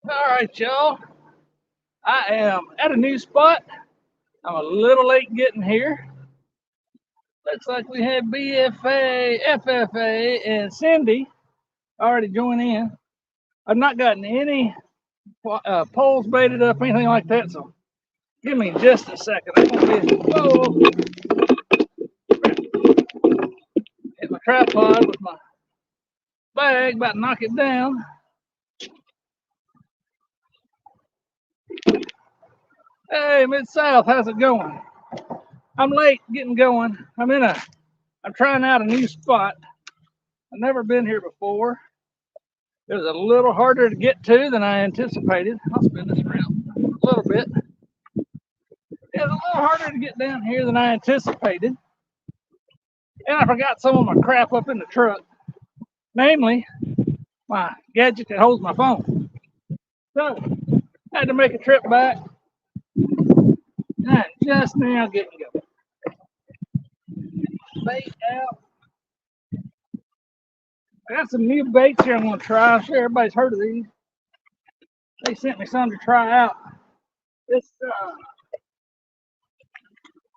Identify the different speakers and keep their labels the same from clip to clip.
Speaker 1: All right, y'all. I am at a new spot. I'm a little late getting here. Looks like we had BFA, FFA, and Cindy already join in. I've not gotten any poles baited up, anything like that. So give me just a second. I'm gonna hit my tripod with my bag, about to knock it down. Hey, Mid South, how's it going? I'm late getting going. I'm trying out a new spot. I've never been here before. It was a little harder to get to than I anticipated. I'll spin this around a little bit. It was a little harder to get down here than I anticipated. And I forgot some of my crap up in the truck, namely my gadget that holds my phone. So I had to make a trip back. And I'm just now getting going. Bait out. I got some new baits here I'm going to try. I'm sure everybody's heard of these. They sent me some to try out. This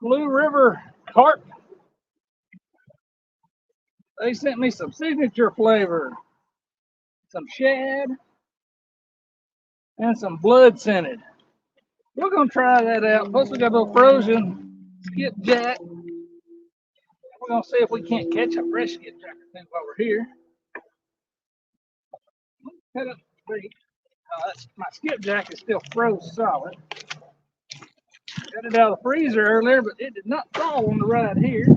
Speaker 1: Blue River carp. They sent me some signature flavor, some shad, and some blood scented. We're gonna try that out. Plus, we got a little frozen skipjack. We're gonna see if we can't catch a fresh skipjack while we're here. Head up the creek. My skipjack is still froze solid. Got it out of the freezer earlier, but it did not thaw on the ride here.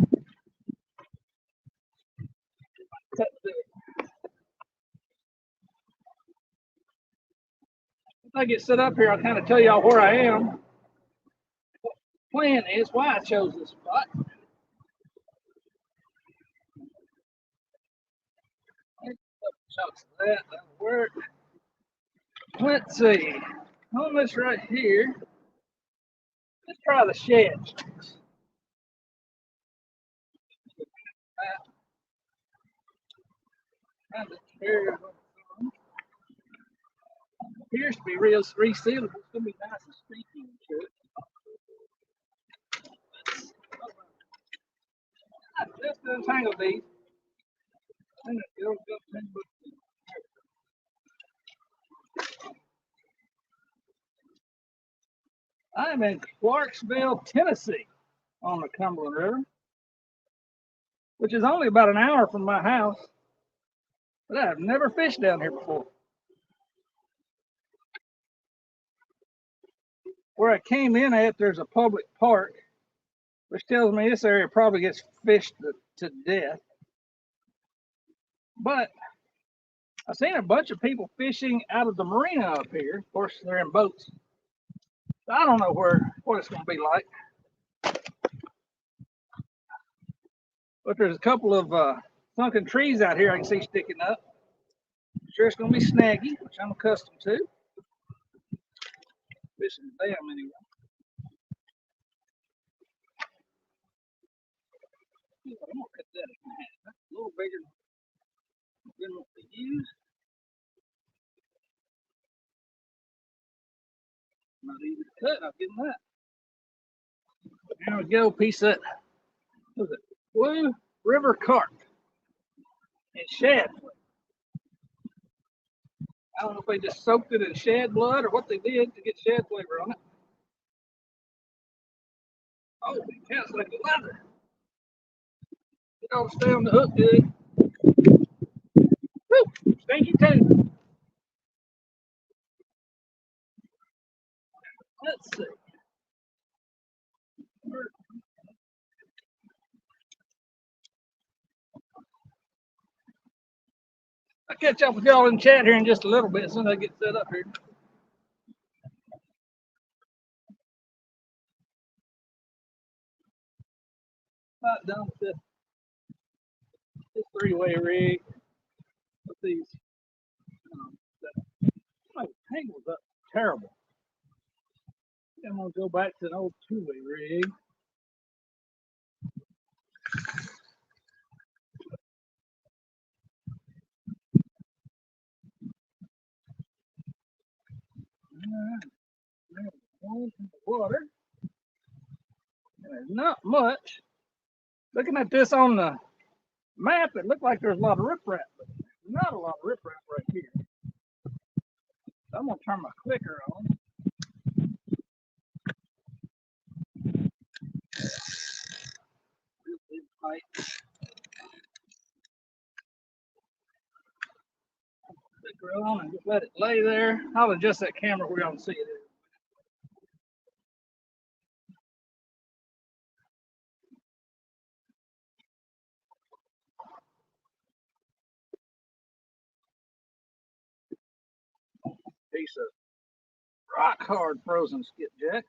Speaker 1: If I get set up here, I'll kind of tell y'all where I am. What the plan is, why I chose this spot. Shots of that'll work. Let's see. On this right here, let's try the shed sticks. Appears to be real resealable. It's gonna be nice and sticky and shit. Just untangle these. I'm in Clarksville, Tennessee, on the Cumberland River, which is only about an hour from my house. But I've never fished down here before. Where I came in at, there's a public park, which tells me this area probably gets fished to death. But I've seen a bunch of people fishing out of the marina up here. Of course, they're in boats. So I don't know what it's going to be like. But there's a couple of sunken trees out here I can see sticking up. I'm sure it's going to be snaggy, which I'm accustomed to. Fishing the dam anyway. I'm going to cut that in half. That's a little bigger than what they use. Not easy to cut, I'll give them that. There we go, piece of what was it? Blue River carp and shad. I don't know if they just soaked it in shad blood or what they did to get shad flavor on it. Oh, it counts like a leather. It don't stay on the hook good. Woo, stinky too. Let's see. I'll catch up with y'all in chat here in just a little bit as soon as I get set up here. About done with this three-way rig. With these, that tangles up terrible. I'm gonna go back to an old two-way rig. There's one in the water. And there's not much. Looking at this on the map, it looked like there's a lot of riprap, but there's not a lot of riprap right here. So I'm gonna turn my clicker on. Real big pipe. Clicker on and just let it lay there. I'll adjust that camera where y'all can see it. Piece of rock hard frozen skipjack.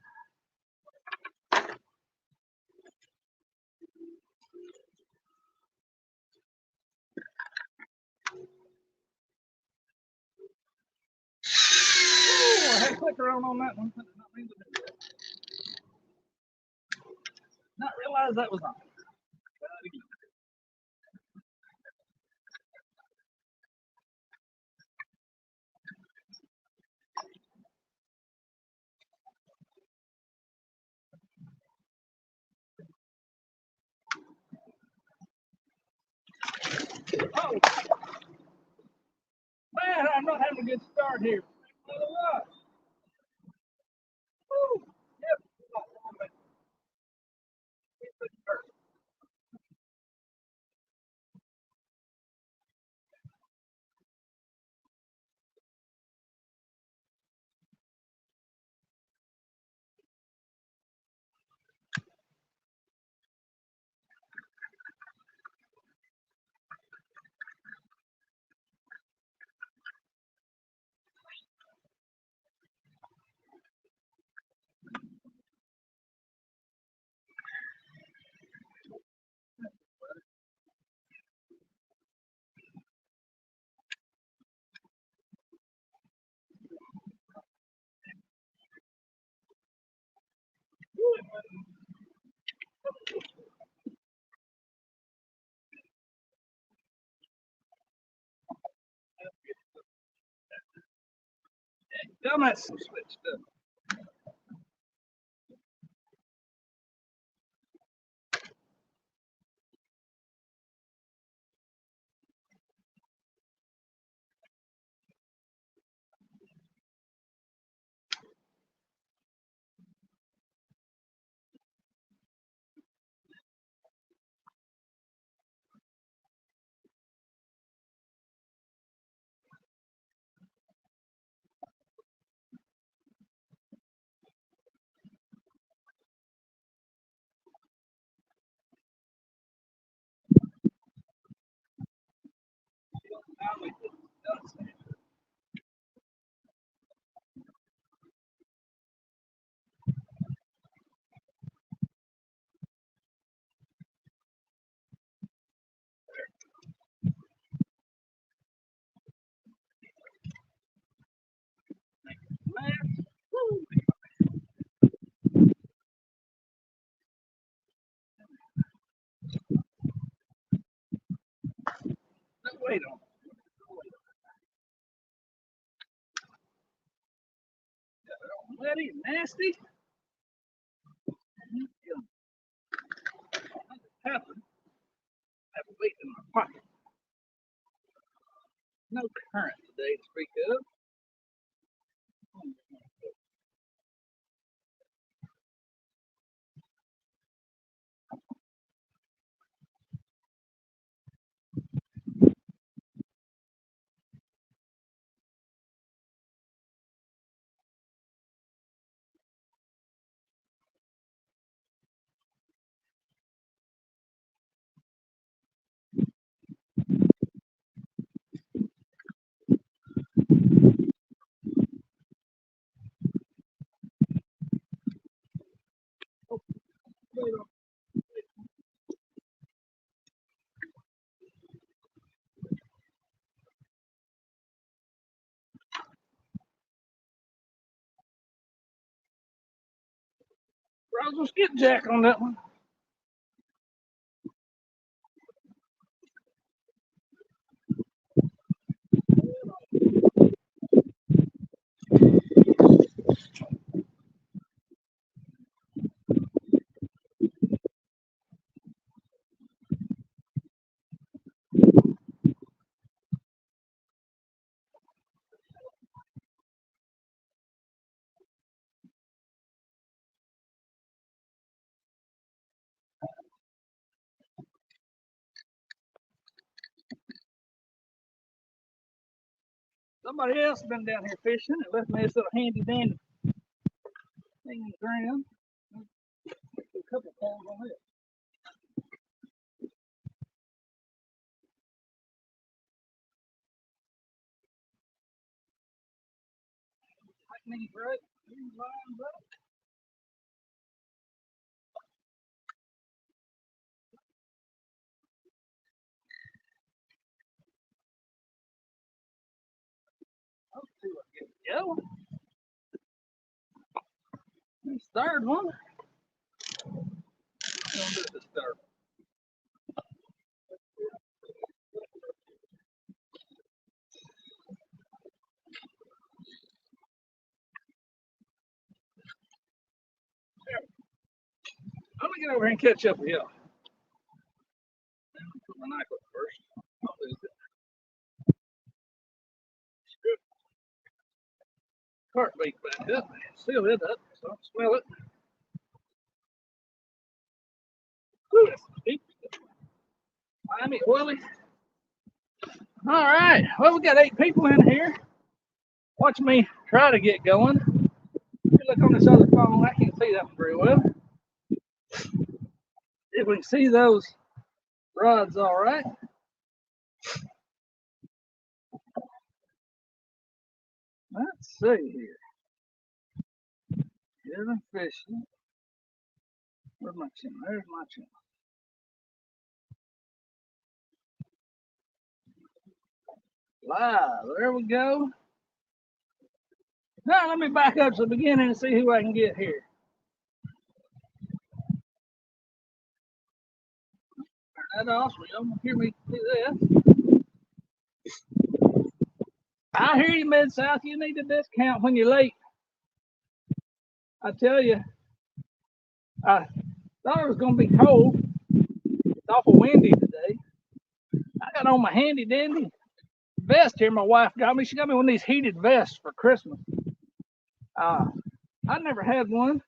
Speaker 1: Oh, I had a clicker on that one. I did not mean to do that. Not realize that was on. Oh, man, I'm not having a good start here. Woo. Yep. Damn, that's some switch stuff. Man, woo. No, wait on it. Bloody nasty. Happened. I have weight in my pocket. No current today to speak of. Wait on. Frozen skipjack on that one. Somebody else has been down here fishing and left me this little handy dandy thing in the ground. A couple of pounds on it. Like me, right? These lines up. Let's see what gets go. This third one. Don't do this third. Let me get over here and catch up with y'all. Put my knife up first. I'll lose it. Cart beat back up. Seal it up so I don't smell it. Ooh, that's deep. Miami oily. All right. Well, we got 8 people in here. Watch me try to get going. If you look on this other phone, I can't see that one very well. If we can see those rods all right. Let's see here. Getting fishing. Where's my channel? There's my channel. Live. There we go. Now let me back up to the beginning and see who I can get here. Turn that off so y'all can hear me do this. I hear you, Mid-South. You need a discount when you're late. I tell you, I thought it was going to be cold. It's awful windy today. I got on my handy dandy vest here my wife got me. She got me one of these heated vests for Christmas. I never had one,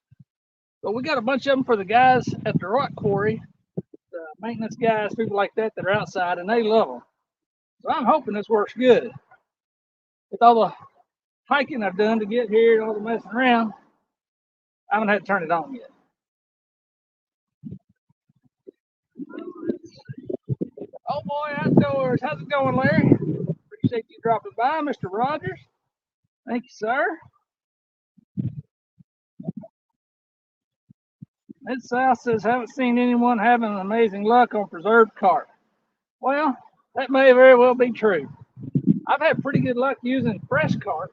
Speaker 1: but we got a bunch of them for the guys at the rock quarry, the maintenance guys, people like that that are outside, and they love them. So I'm hoping this works good. With all the hiking I've done to get here and all the messing around, I haven't had to turn it on yet. Oh boy, outdoors. How's it going, Larry? Appreciate you dropping by, Mr. Rogers. Thank you, sir. Mid-South says, haven't seen anyone having amazing luck on preserved carp. Well, that may very well be true. I've had pretty good luck using fresh carp,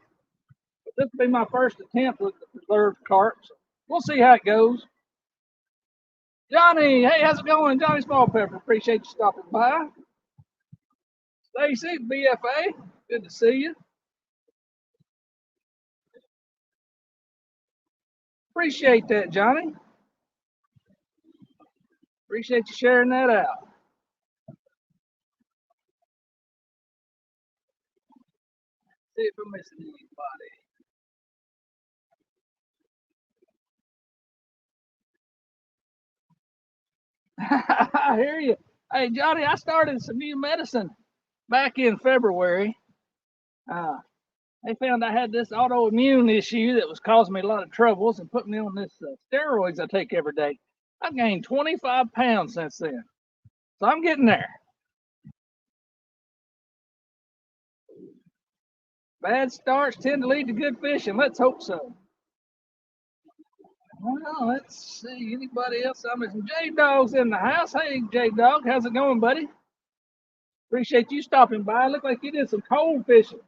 Speaker 1: but this will be my first attempt with the preserved carp. So we'll see how it goes. Johnny, hey, how's it going? Johnny Smallpepper, appreciate you stopping by. Stacy, BFA, good to see you. Appreciate that, Johnny. Appreciate you sharing that out. See if I'm missing anybody. I hear you. Hey, Johnny, I started some new medicine back in February. They found I had this autoimmune issue that was causing me a lot of troubles and put me on this steroids I take every day. I've gained 25 pounds since then. So I'm getting there. Bad starts tend to lead to good fishing. Let's hope so. Well, let's see. Anybody else? I'm missing. J-Dog's in the house. Hey, J-Dog. How's it going, buddy? Appreciate you stopping by. Look like you did some cold fishing.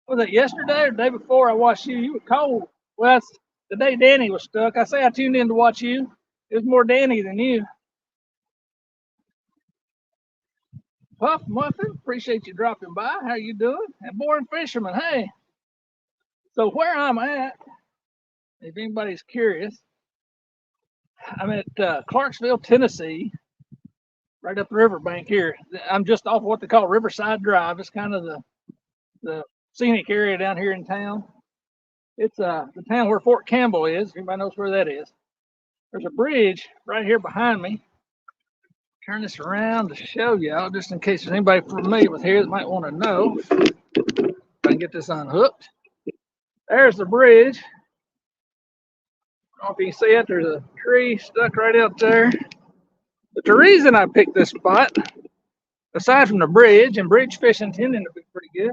Speaker 1: Was that yesterday or the day before I watched you? You were cold. Well, that's the day Danny was stuck. I say I tuned in to watch you. It was more Danny than you. Puff Muffin, appreciate you dropping by. How you doing? And Born Fisherman, hey. So where I'm at, if anybody's curious, I'm at Clarksville, Tennessee, right up the riverbank here. I'm just off what they call Riverside Drive. It's kind of the scenic area down here in town. It's the town where Fort Campbell is. Everybody knows where that is. There's a bridge right here behind me. Turn this around to show y'all, just in case there's anybody familiar with here that might want to know. If I can get this unhooked. There's the bridge. I don't know if you can see it. There's a tree stuck right out there. But the reason I picked this spot, aside from the bridge and bridge fishing tending to be pretty good,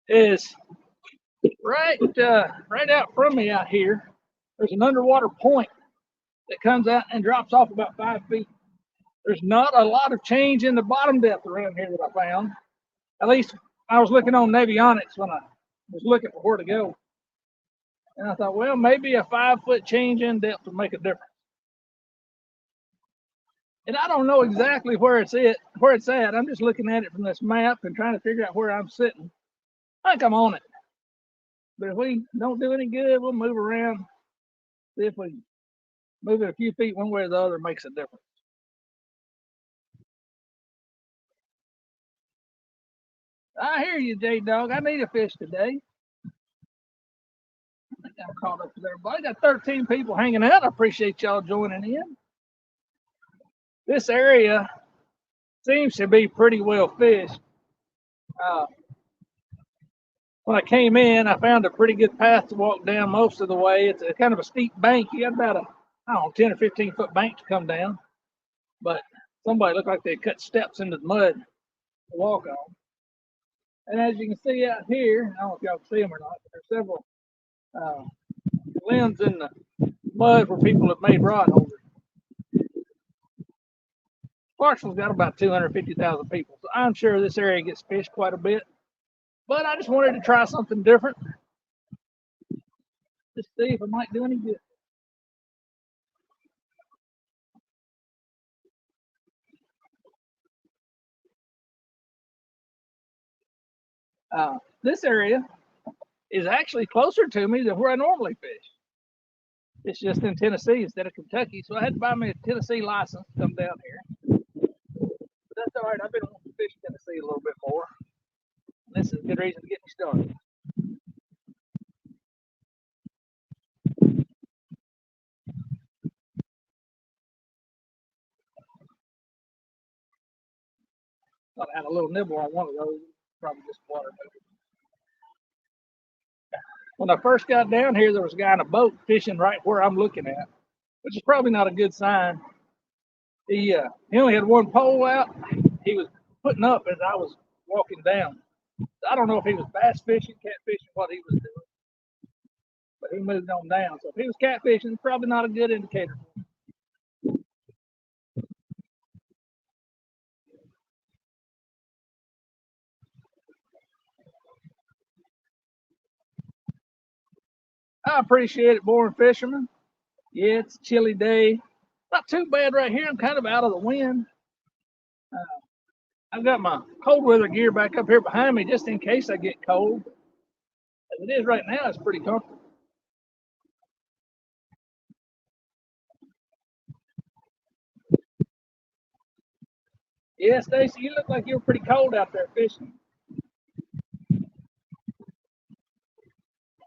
Speaker 1: is right out from me out here. There's an underwater point that comes out and drops off about 5 feet. There's not a lot of change in the bottom depth around here that I found. At least I was looking on Navionics when I was looking for where to go. And I thought, well, maybe a 5-foot change in depth would make a difference. And I don't know exactly where it's at. I'm just looking at it from this map and trying to figure out where I'm sitting. I think I'm on it. But if we don't do any good, we'll move around. See if we move it a few feet one way or the other makes a difference. I hear you, J-Dog. I need a fish today. I think I'm caught up with everybody. Got 13 people hanging out. I appreciate y'all joining in. This area seems to be pretty well fished. When I came in, I found a pretty good path to walk down most of the way. It's a kind of a steep bank. You got about a 10 or 15 foot bank to come down. But somebody looked like they cut steps into the mud to walk on. And as you can see out here, I don't know if y'all can see them or not, but there's several limbs in the mud where people have made rod holders. Clarksville's got about 250,000 people, so I'm sure this area gets fished quite a bit. But I just wanted to try something different. Just see if it might do any good. This area is actually closer to me than where I normally fish. It's just in Tennessee instead of Kentucky, so I had to buy me a Tennessee license to come down here. But that's all right. I've been wanting to fish Tennessee a little bit more. And this is a good reason to get me started. Thought I had a little nibble on one of those. Probably just water. When I first got down here, there was a guy in a boat fishing right where I'm looking at, which is probably not a good sign. He only had one pole out. He was putting up as I was walking down. I don't know if he was bass fishing, catfishing, what he was doing, but he moved on down. So if he was catfishing, it's probably not a good indicator. I appreciate it, boring fisherman. Yeah, it's a chilly day. Not too bad right here. I'm kind of out of the wind. I've got my cold weather gear back up here behind me just in case I get cold. As it is right now, it's pretty comfortable. Yeah, Stacy, you look like you were pretty cold out there fishing.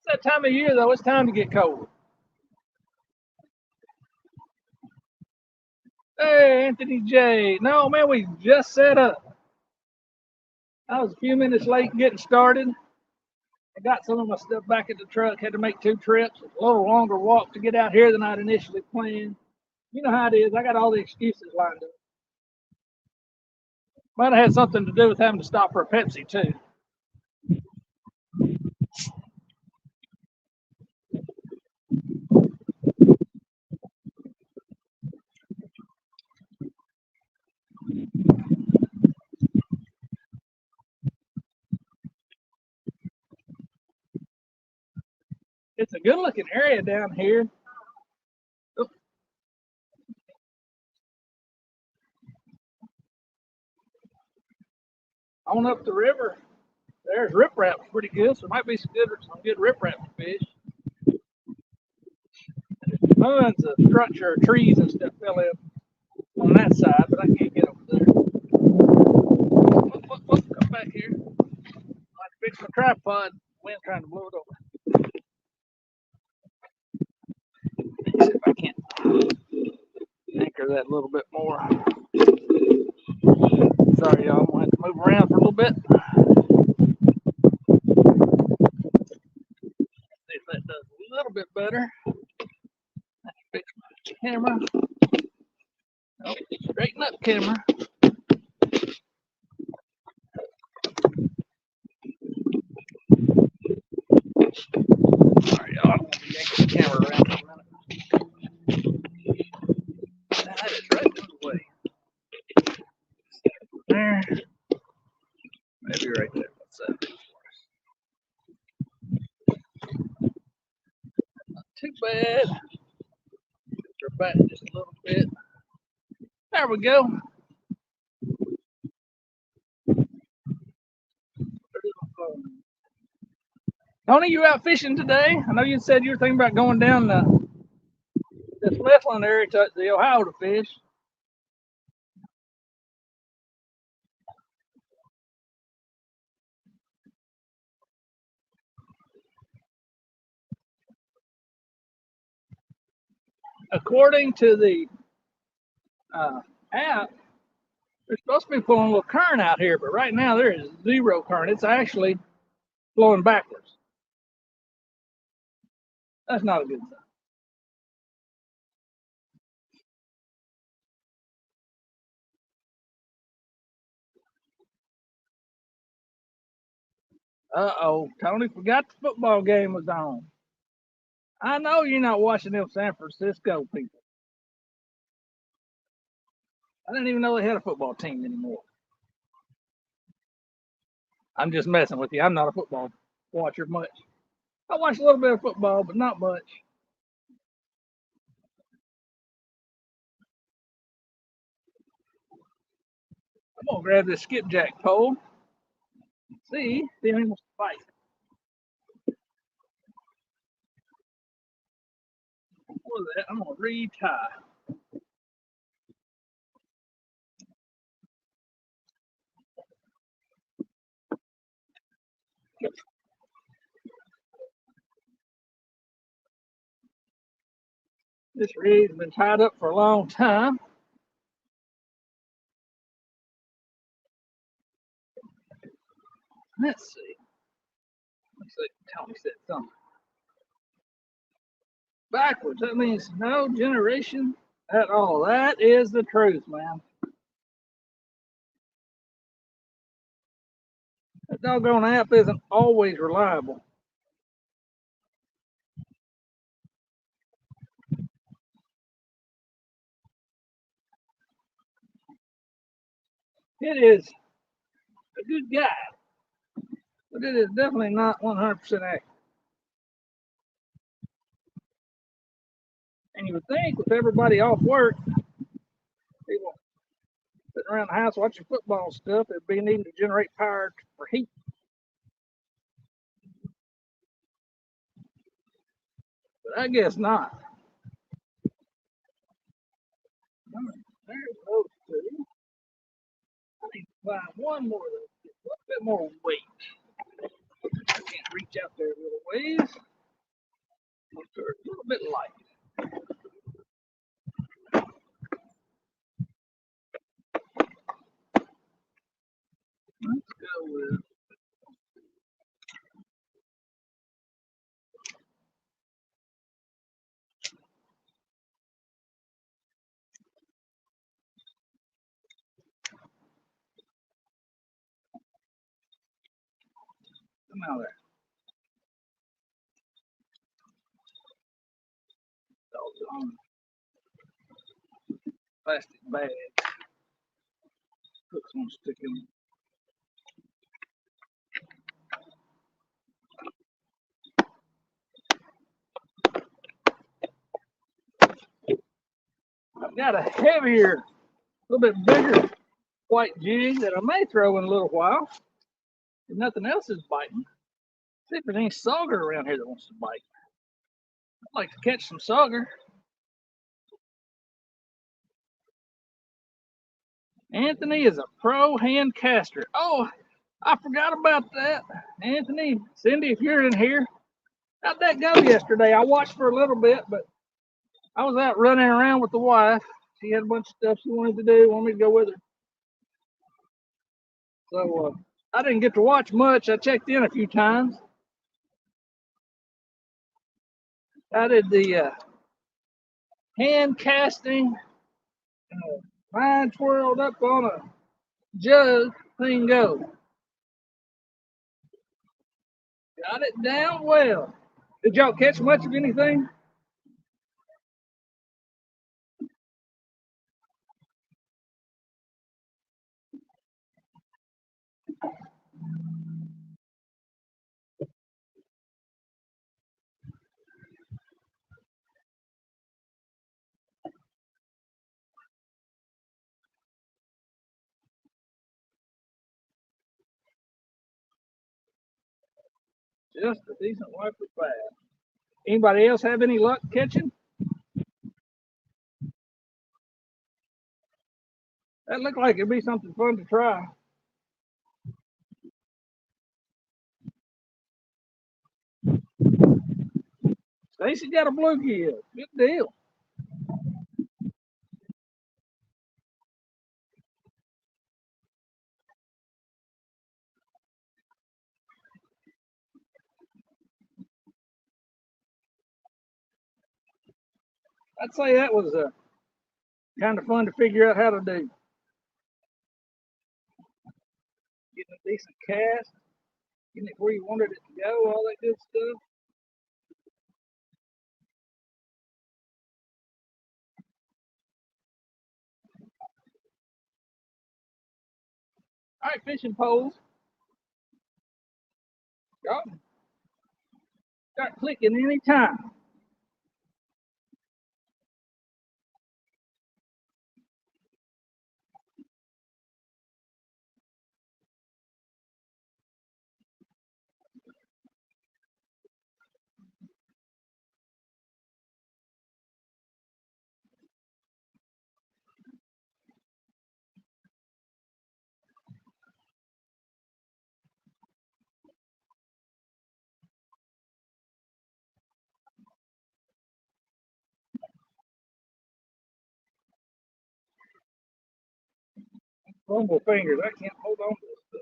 Speaker 1: It's that time of year, though. It's time to get cold. Hey, Anthony J. No, man, we just set up. I was a few minutes late getting started. I got some of my stuff back at the truck. Had to make 2 trips. A little longer walk to get out here than I'd initially planned. You know how it is. I got all the excuses lined up. Might have had something to do with having to stop for a Pepsi, too. It's a good looking area down here. Oop. On up the river, there's riprap pretty good, so there might be some good riprap to fish. Tons of structure, trees and stuff fell in on that side, but I can't get over there. Come back here. I can fix my tripod. Wind trying to blow it over. Let's see if I can anchor that a little bit more. Sorry, y'all. I'm going to have to move around for a little bit. bit better. Fix my camera. Oh, straighten up, camera. Sorry, y'all. I'm going to be yanking the camera around for a minute. That is right this way. There. Maybe right there. What's that? Not too bad. Her back just a little bit. There we go. Tony, you out fishing today? I know you said you were thinking about going down this Mifflin area to the Ohio to fish. According to the app, there's supposed to be flowing a little current out here, but right now there is zero current. It's actually flowing backwards. That's not a good sign. Uh-oh, Tony forgot the football game was on. I know you're not watching them San Francisco people. I didn't even know they had a football team anymore. I'm just messing with you. I'm not a football watcher much. I watch a little bit of football, but not much. I'm gonna grab this skipjack pole. See if he wants to fight. For that, I'm gonna retie. This reed's been tied up for a long time. Let's see. Tell me said something. Backwards. That means no generation at all. That is the truth, man. That doggone app isn't always reliable. It is a good guide, but it is definitely not 100% accurate. And you would think with everybody off work, people sitting around the house watching football stuff, it'd be needing to generate power for heat. But I guess not. There's those two. I need to find one more that gets a little bit more weight. I can't reach out there a little ways. They're a little bit light. Let's go with come out there. Doggone plastic bag. Hooks won't stick in. I've got a heavier, a little bit bigger white jig that I may throw in a little while. If nothing else is biting. See if there's any sauger around here that wants to bite. I'd like to catch some sauger. Anthony is a pro hand caster. Oh, I forgot about that. Anthony, Cindy, if you're in here, how'd that go yesterday? I watched for a little bit, but I was out running around with the wife. She had a bunch of stuff she wanted to do, wanted me to go with her. So I didn't get to watch much. I checked in a few times. How did the hand casting, line twirled up on a jug thing go? Got it down well. Did y'all catch much of anything? Just a decent wiper bass. Anybody else have any luck catching? That looked like it'd be something fun to try. Stacy got a bluegill. Good deal. I'd say that was kind of fun to figure out how to do. Getting a decent cast, getting it where you wanted it to go, all that good stuff. All right, fishing poles. Y'all start clicking anytime. Fumble fingers. I can't hold on to this stuff.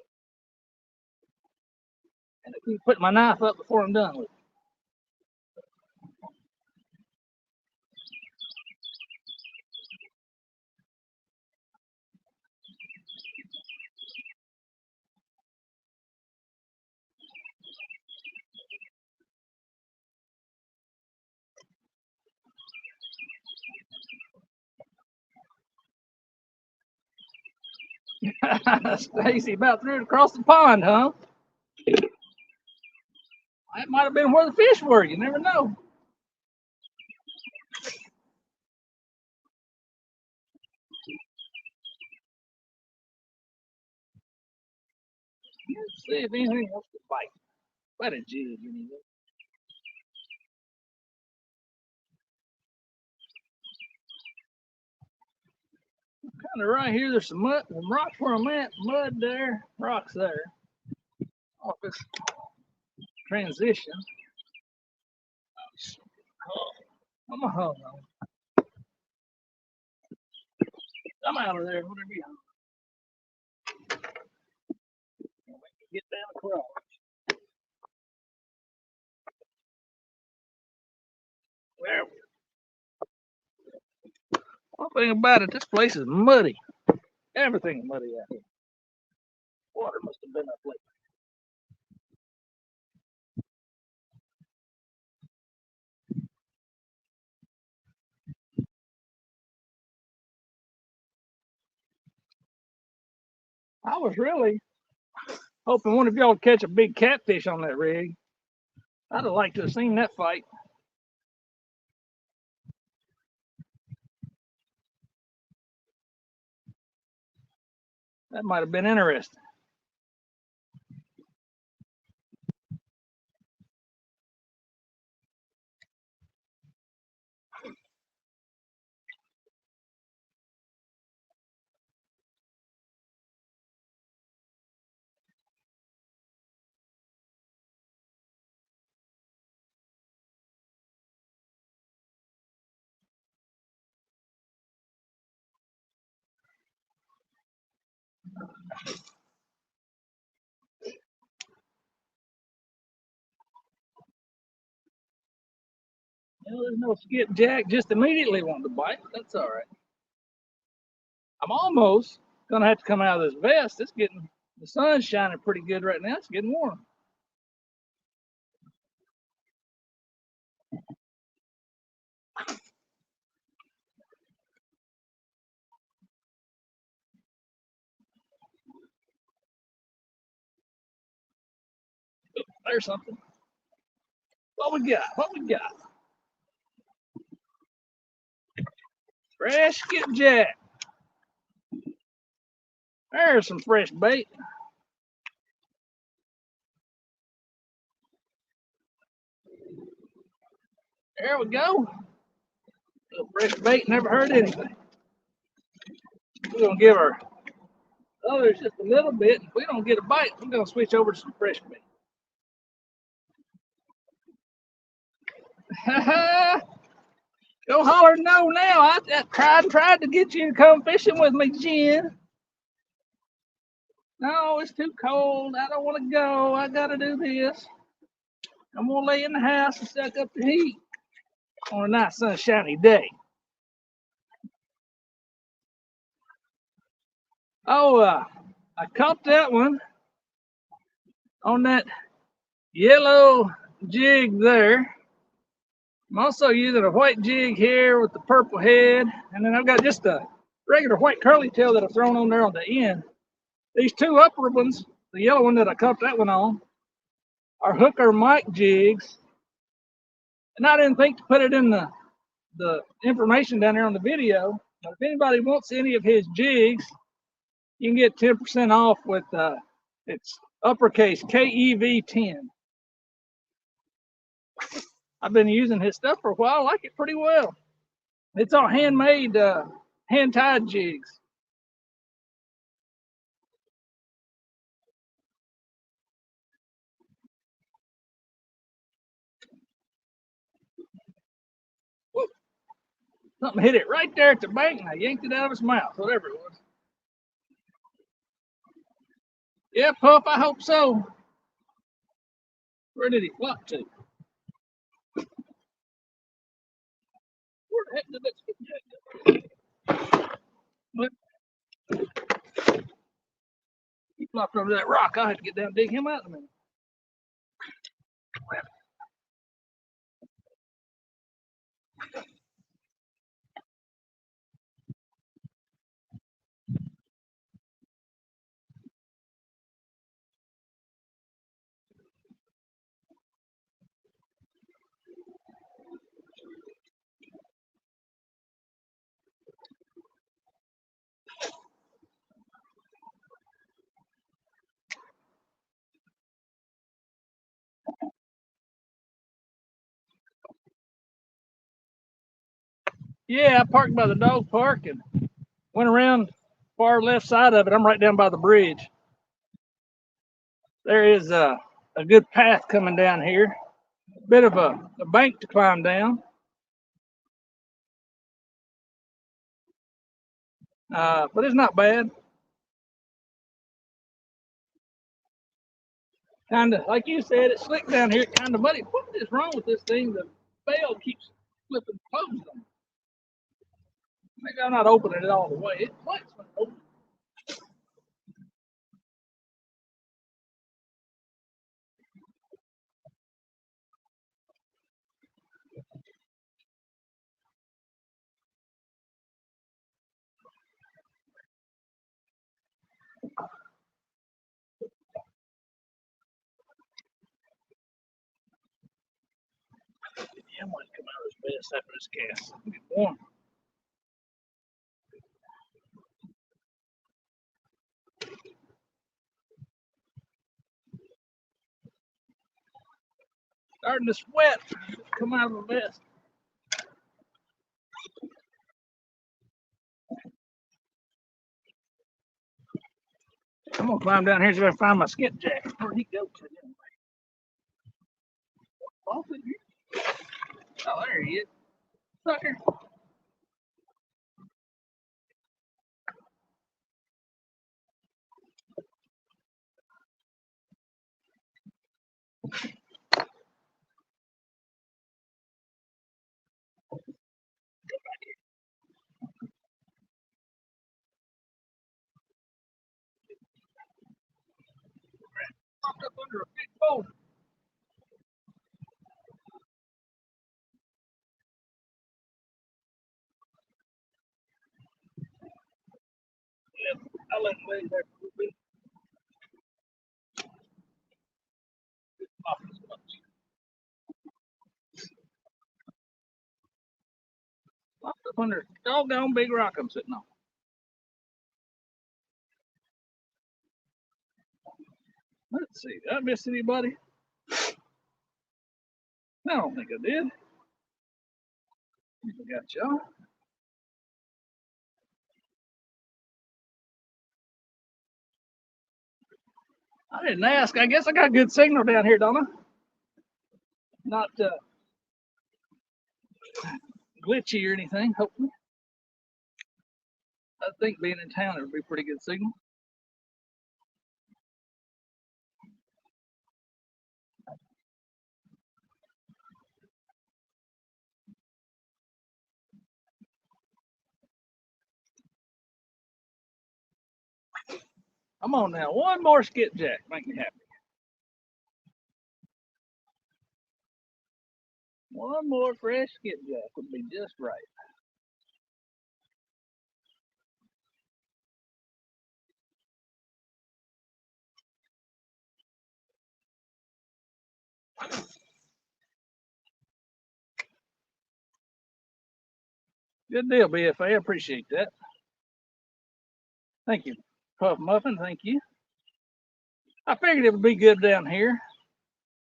Speaker 1: And I keep putting my knife up before I'm done with it. Stacy about threw it across the pond, huh? That might have been where the fish were. You never know. Let's see if anything wants to bite. What a jig anyway. Kind of right here. There's some mud, some rocks where I'm at. Mud there, rocks there. Off this transition. Oh, I'm a hug on. I'm out of there. Whatever you get down across. There. One thing about it, this place is muddy. Everything's muddy out here. Water must have been up late. I was really hoping one of y'all would catch a big catfish on that rig. I'd have liked to have seen that fight. That might have been interesting. There's no skipjack just immediately wanting to bite. That's all right. I'm almost gonna have to come out of this vest. It's getting the sun's shining pretty good right now. It's getting warm. There's something. What we got? What we got? Fresh skipjack. There's some fresh bait. There we go. Little fresh bait never hurt anything. We're gonna give our others just a little bit. If we don't get a bite, we're gonna switch over to some fresh bait. Go holler no now. I tried to get you to come fishing with me, Jen. No, it's too cold. I don't want to go. I gotta do this. I'm gonna lay in the house and suck up the heat on a nice sunshiny day. Oh, I caught that one on that yellow jig there. I'm also using a white jig here with the purple head, and then I've got just a regular white curly tail that I've thrown on there on the end. These two upper ones, the yellow one that I caught that one on, are hooker mic jigs, and I didn't think to put it in the information down there on the video. But if anybody wants any of his jigs, you can get 10% off with it's uppercase KEV10. I've been using his stuff for a while. I like it pretty well. It's all handmade, hand-tied jigs. Whoa, something hit it right there at the bank, and I yanked it out of his mouth, whatever it was. Yeah, Pup, I hope so. Where did he flop to? Where the heck did that skipjack go? He flopped over that rock. I'll have to get down and dig him out in a minute. Yeah, I parked by the dog park and went around far left side of it. I'm right down by the bridge. There is a good path coming down here. A bit of a bank to climb down. But it's not bad. Kind of, like you said, it's slick down here, kind of muddy. What is wrong with this thing? The bell keeps flipping closed on me. Maybe I'm not opening it all the way. It clicks when it opens. Yeah, I might come out of this mess after this cast. It'll get warm. Starting to sweat. Come out of the vest. I'm gonna climb down here so I can find my skipjack. Where'd he go to? Off in here. Oh, there he is. Sucker. after a big boulder. Yep, I'll let him lay there for a little bit. Off this bunch. Locked up under a doggone big rock I'm sitting on. Let's see, did I miss anybody? I don't think I did. I got y'all. I didn't ask. I guess I got good signal down here, don't I? Not glitchy or anything, hopefully. I think being in town, it would be pretty good signal. Come on now, one more skipjack, make me happy. One more fresh skipjack would be just right. Good deal, BFA. I appreciate that. Thank you, Puff Muffin. Thank you. I figured it would be good down here.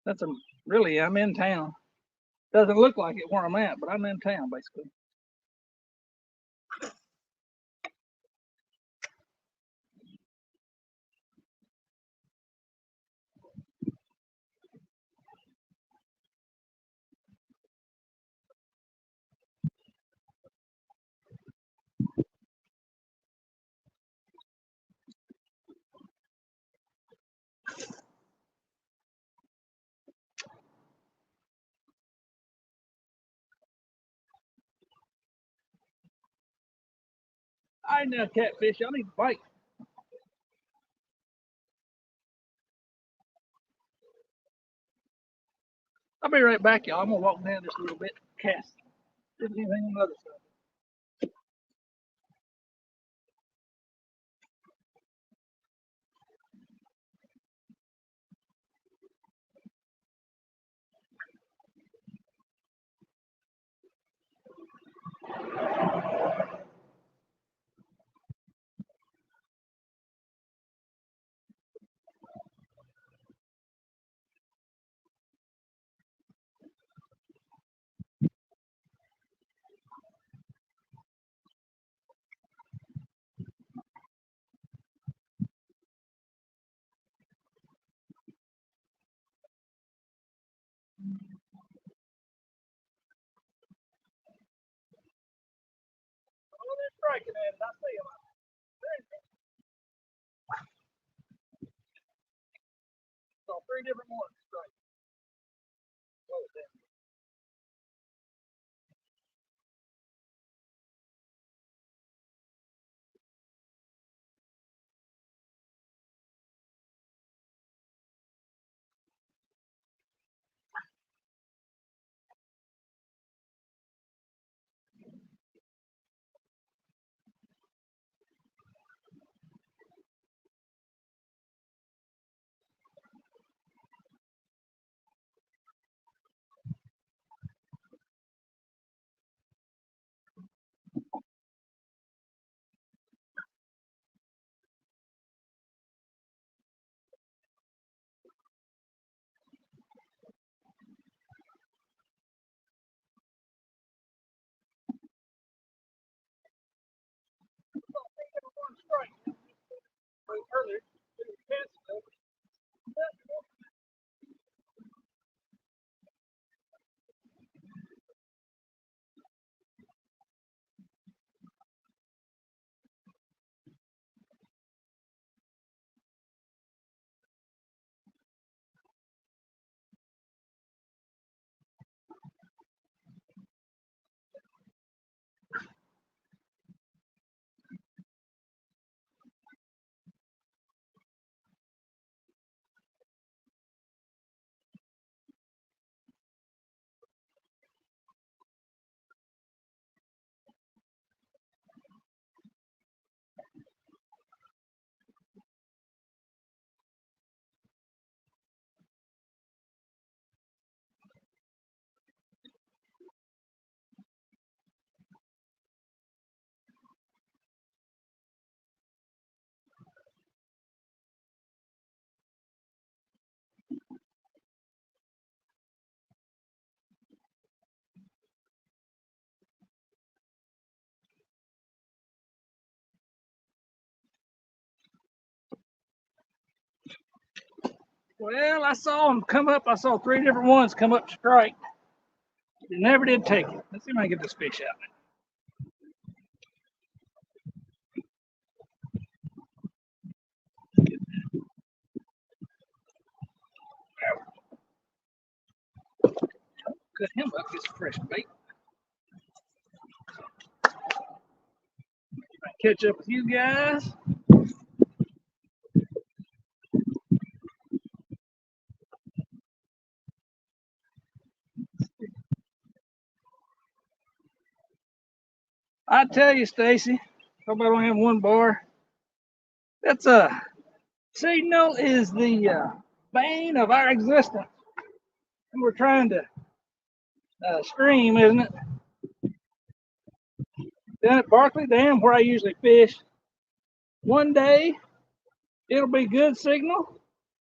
Speaker 1: That's a really, I'm in town. Doesn't look like it where I'm at, but I'm in town basically. I know catfish. I need to bite. I'll be right back, y'all. I'm gonna walk down just a little bit, cast. If anything on the other side. Oh, they're striking at it. I see them. Saw three different ones striking. Oh, damn. Well, I saw them come up. I saw 3 different ones come up to strike. They never did take it. Let's see if I can get this fish out. Cut him up, get some fresh bait. Catch up with you guys. I tell you, Stacy, hope I don't have one bar. That's a signal is the bane of our existence. And we're trying to stream, isn't it? Down at Barkley Dam, where I usually fish, one day it'll be good signal.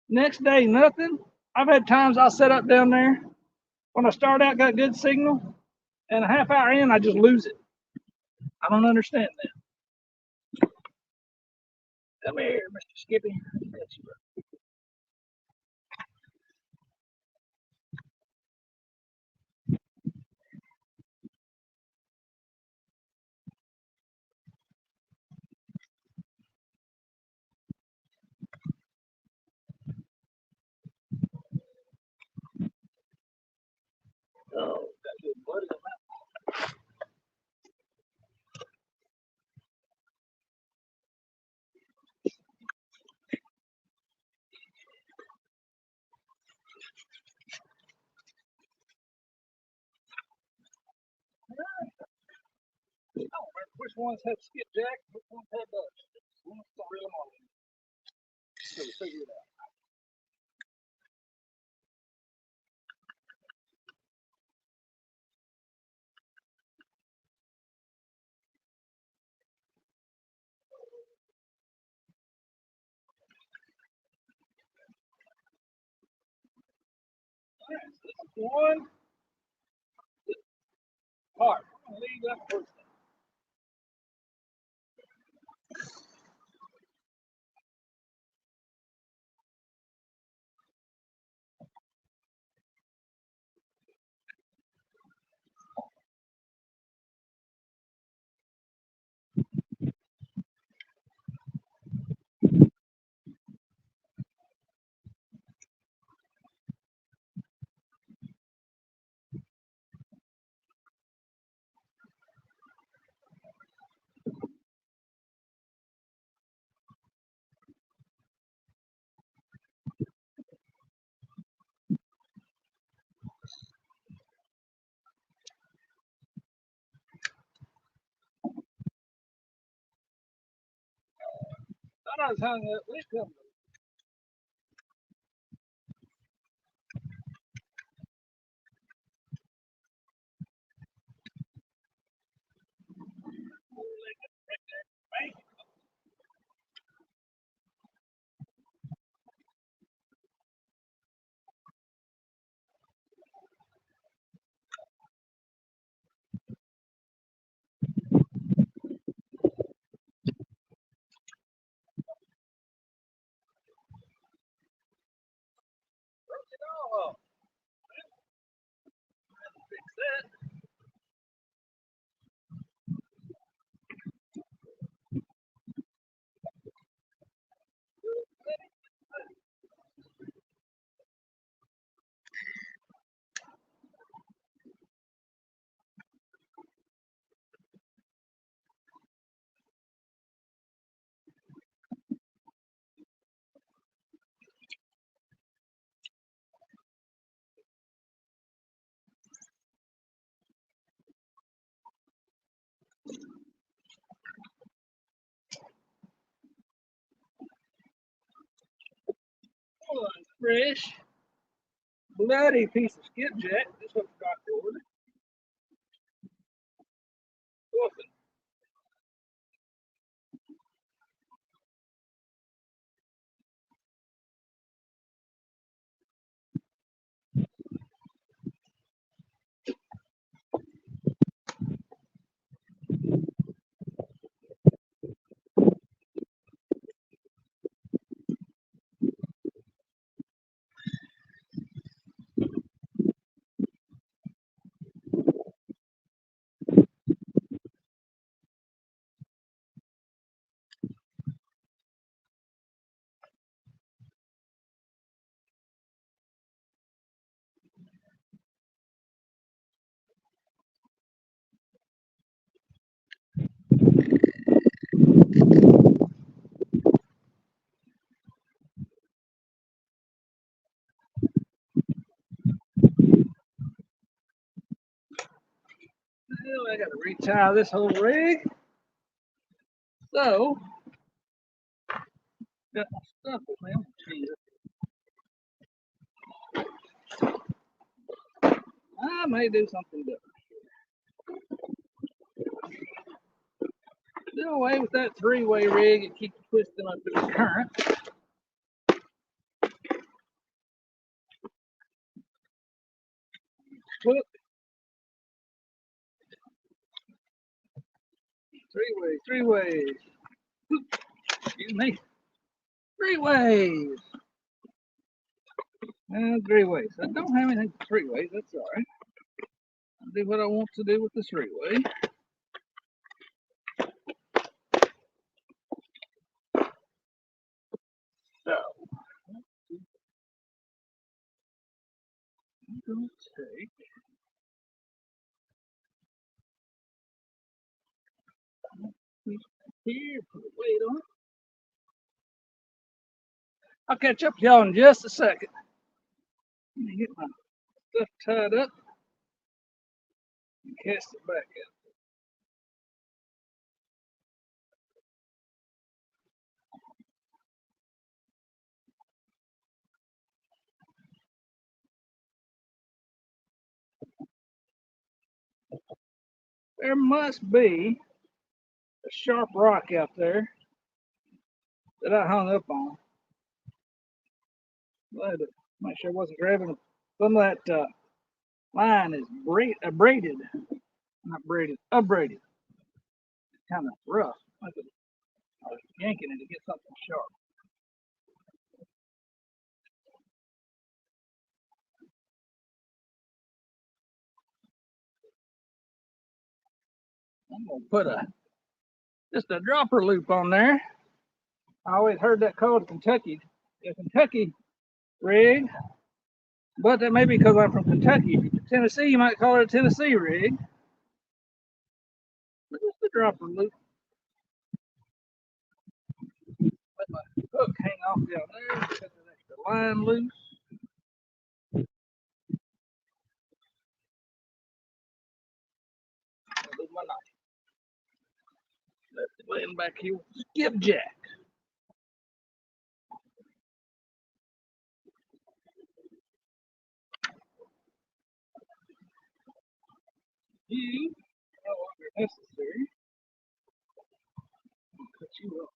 Speaker 1: Next day, nothing. I've had times I'll set up down there. When I start out, got good signal, and a half hour in, I just lose it. I don't understand that. Come here, Mr. Skippy. Oh, got good blood in that. I don't remember which ones had skipjack, which ones had bugs. One don't reel them all in. So we figure it out. All right, so this is one part. I'm gonna leave that first. Thought I was hung up. Where's Cumberland? Broke it all off. Fix that. One fresh, bloody piece of skipjack. This one's got to order. Wolfing. I got to retie this whole rig. So, got my stuff with me. I'm gonna change it. I may do something different. Do away with that three-way rig and keep twisting up to the current. Hook. Three ways. Excuse me. Three ways. And three ways. I don't have anything for three ways. That's all right. I'll do what I want to do with the three way. So, I'm going to take here, put a weight on it. I'll catch up with y'all in just a second. Let me get my stuff tied up and cast it back up. There must be a sharp rock out there that I hung up on. Glad to make sure I wasn't grabbing some of that line is braided, not braided, abbraided. It's kind of rough. I was yanking it to get something sharp. I'm gonna put just a dropper loop on there. I always heard that called a Kentucky rig, but that may be because I'm from Kentucky. Tennessee, you might call it a Tennessee rig. But just a dropper loop. Let my hook hang off down there, cut that extra line loose. Move my knife. Left it laying back here with the skipjack. You no longer necessary. I'll cut you off.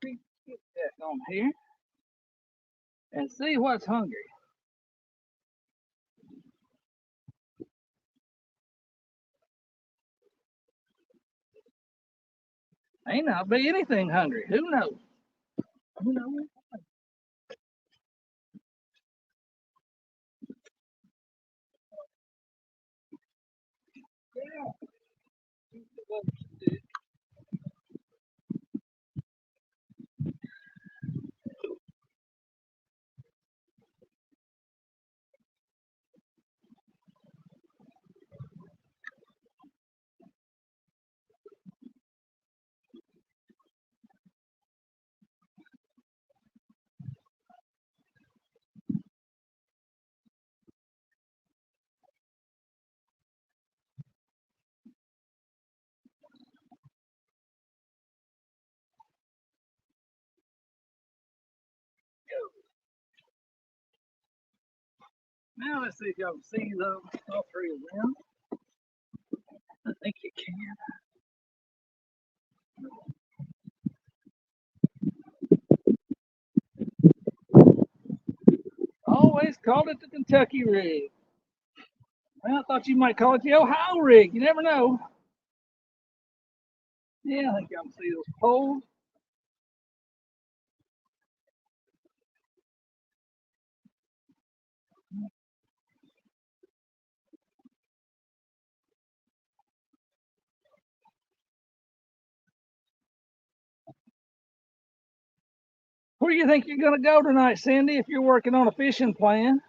Speaker 1: Big skipjack on here and see what's hungry. Ain't not be anything hungry. Who knows? Who knows? Yeah. Now let's see if y'all can see those, all three of them. I think you can. Always called it the Kentucky rig. Well, I thought you might call it the Ohio rig. You never know. Yeah, I think y'all can see those poles. Where do you think you're going to go tonight, Cindy, if you're working on a fishing plan?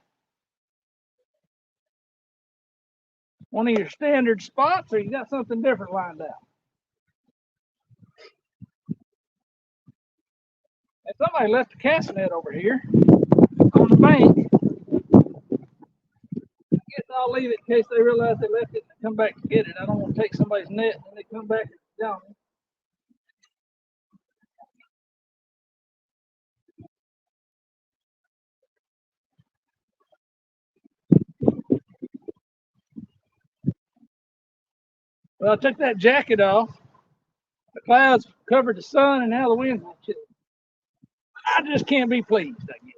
Speaker 1: One of your standard spots, or you got something different lined up? That's Somebody left a cast net over here on the bank. I guess I'll leave it in case they realize they left it and come back to get it. I don't want to take somebody's net and they come back down. Well, I took that jacket off. The clouds covered the sun, and now the wind's chilly. I just can't be pleased, I guess.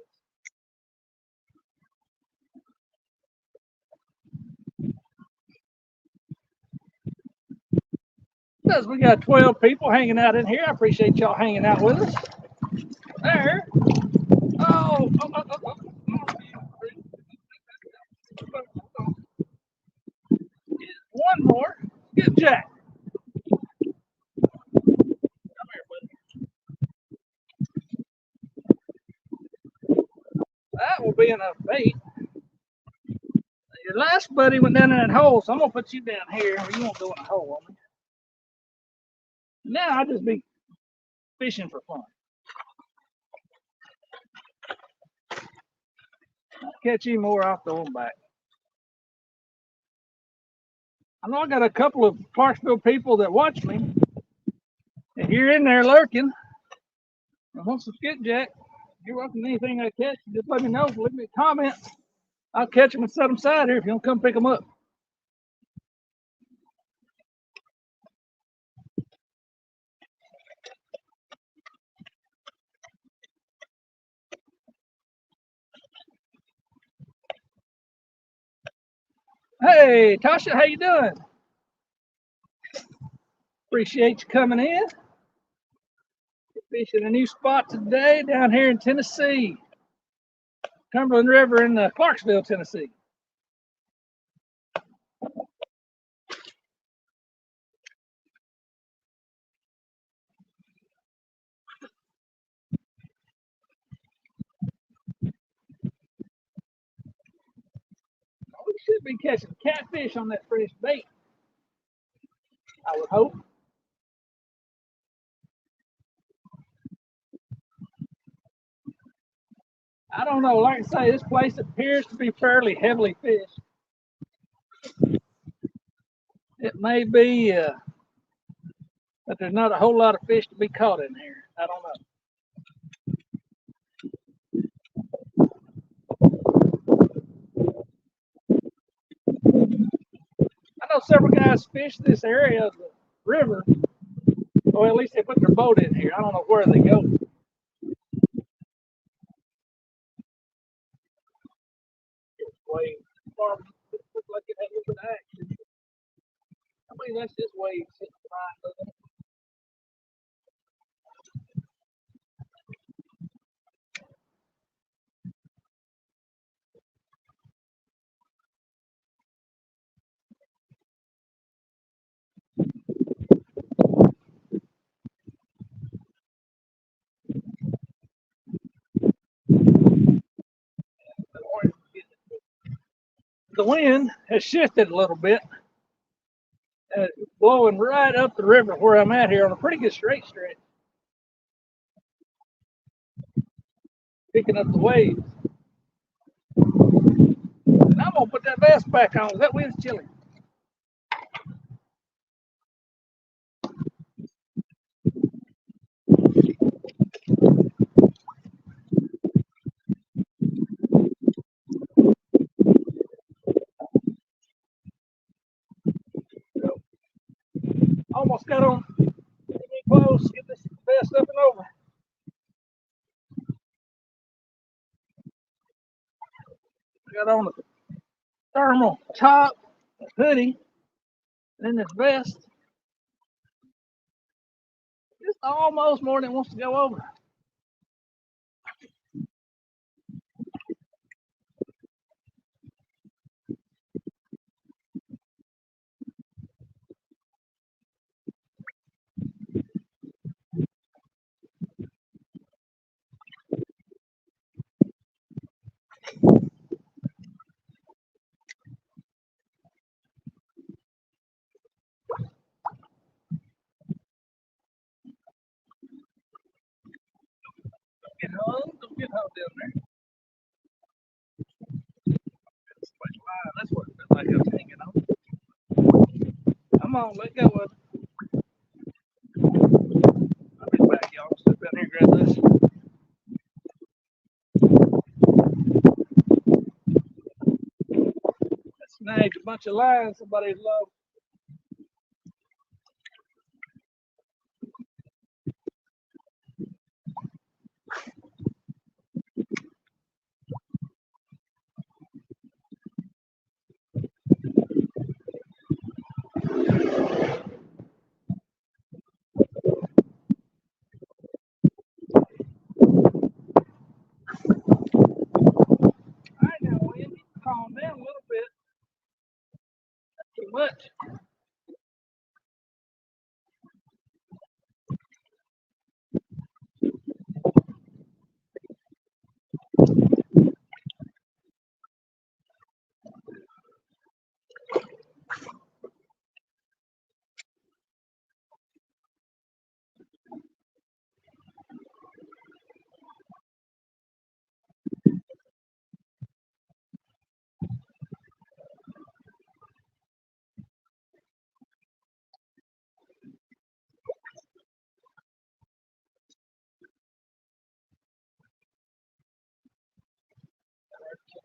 Speaker 1: Because we got 12 people hanging out in here. I appreciate y'all hanging out with us. There. Oh. One more. Get Jack. Come here, buddy. That will be enough bait. Your last buddy went down in that hole, so I'm going to put you down here, or you won't go in the hole on me. Now I'll just be fishing for fun. I'll catch you more, I'll throw them back. I know I got a couple of Clarksville people that watch me. If you're in there lurking, I want some skipjack. You're welcome to anything I catch. Just let me know. Leave me a comment. I'll catch them and set them aside here if you don't come pick them up. Hey, Tasha, how you doing? Appreciate you coming in. Fishing a new spot today down here in Tennessee. Cumberland River in Clarksville, Tennessee. We should be catching catfish on that fresh bait, I would hope. I don't know. Like I say, this place appears to be fairly heavily fished. It may be that there's not a whole lot of fish to be caught in here. I don't know. I know several guys fish this area of the river. Or at least they put their boat in here. I don't know where they go. Wave. Looks like it had a little bit of action. I believe that's just wave sitting behind. The wind has shifted a little bit. It's blowing right up the river where I'm at here on a pretty good straight stretch. Picking up the waves. And I'm going to put that vest back on. That wind's chilly. Almost got on. Get close. Get this vest up and over. Got on the thermal top, a hoodie, and then this vest. Just almost more than it wants to go over. get hung. Don't get hung down there. That's what it felt like I was hanging on. Come on, let go of it. I'll be back, y'all. Step out here and grab this. That snagged a bunch of lines somebody's lost. All right, now, William, calm down a little bit. That's too much.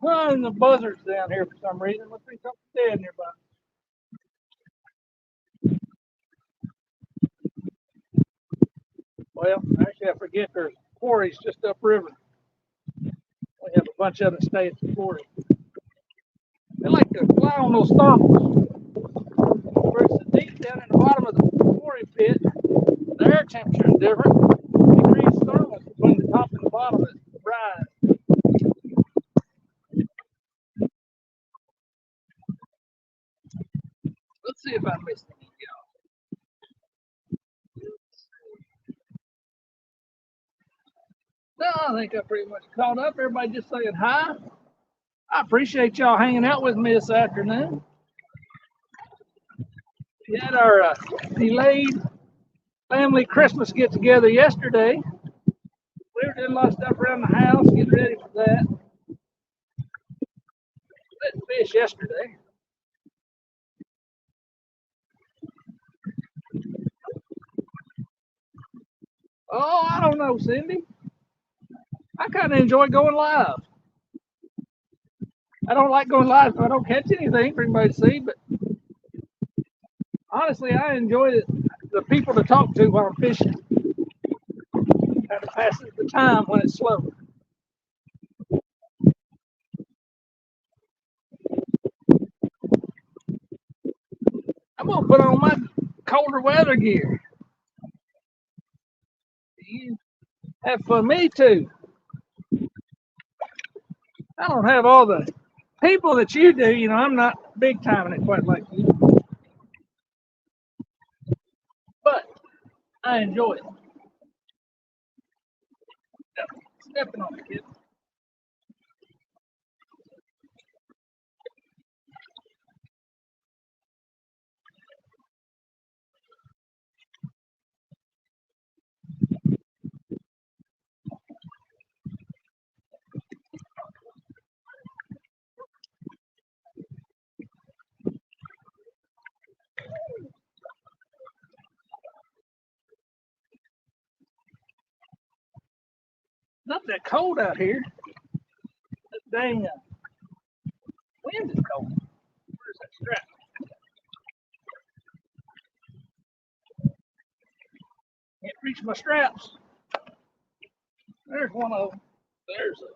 Speaker 1: Oh, and the buzzards down here for some reason. Must be something dead nearby. Well, actually, I forget there's quarries just upriver. We have a bunch of them stay at the quarry. They like to fly on those thermals. Where it's so deep down in the bottom of the quarry pit, the air temperature is different. Degrees thermals between the top and the bottom is rise. Let's see if I missed any of y'all. No, I think I pretty much caught up. Everybody just saying hi. I appreciate y'all hanging out with me this afternoon. We had our delayed family Christmas get together yesterday. We were doing a lot of stuff around the house, getting ready for that. Let fish yesterday. Oh, I don't know, Cindy. I kind of enjoy going live. I don't like going live if I don't catch anything for anybody to see, but honestly, I enjoy the people to talk to while I'm fishing. Kind of passes the time when it's slow. I'm gonna put on my colder weather gear. You have fun, me too. I don't have all the people that you do. You know, I'm not big timing it quite like you, but I enjoy it. Stepping on the kid. Not that cold out here. That dang wind is cold. Where's that strap? Can't reach my straps. There's one of them. There's a.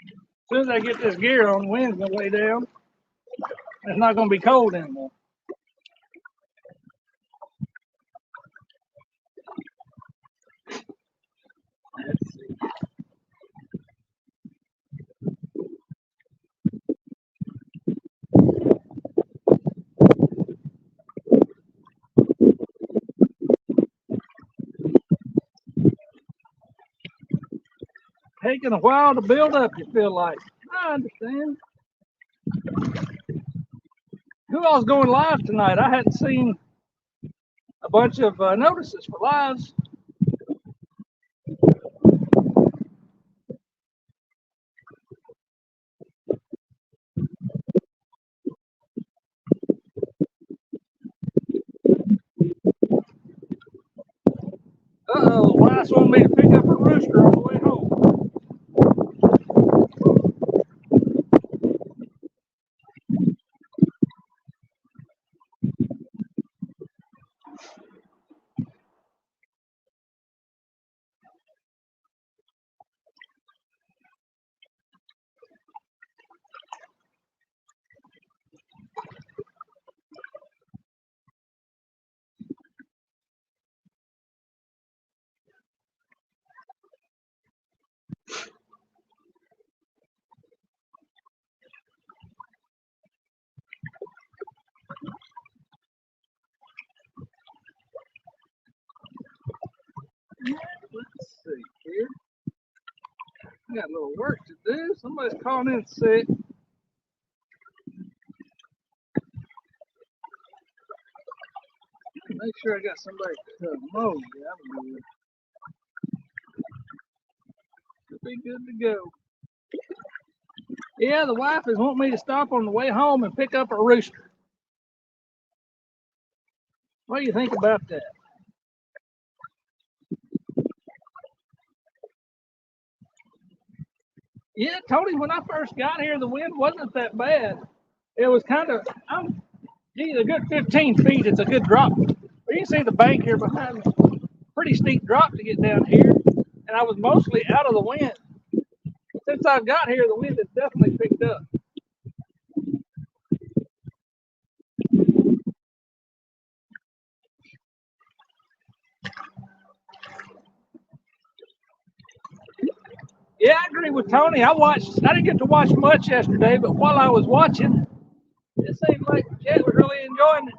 Speaker 1: As soon as I get this gear on, the wind's gonna lay down. It's not gonna be cold anymore. Taking a while to build up, you feel like. I understand. Who else going live tonight? I hadn't seen a bunch of notices for lives. Uh-oh, wife wanted me to pick up a rooster on the way home. Let's see here. I got a little work to do. Somebody's calling in sick. Make sure I got somebody to mow. Yeah, should be good to go. Yeah, the wife is wanting me to stop on the way home and pick up a rooster. What do you think about that? Yeah, Tony, when I first got here, the wind wasn't that bad. It was kind of, geez, a good 15 feet. It's a good drop. But you can see the bank here behind me. Pretty steep drop to get down here. And I was mostly out of the wind. Since I've got here, the wind has definitely picked up. Yeah, I agree with Tony. I didn't get to watch much yesterday, but while I was watching, it seemed like Jet was really enjoying it.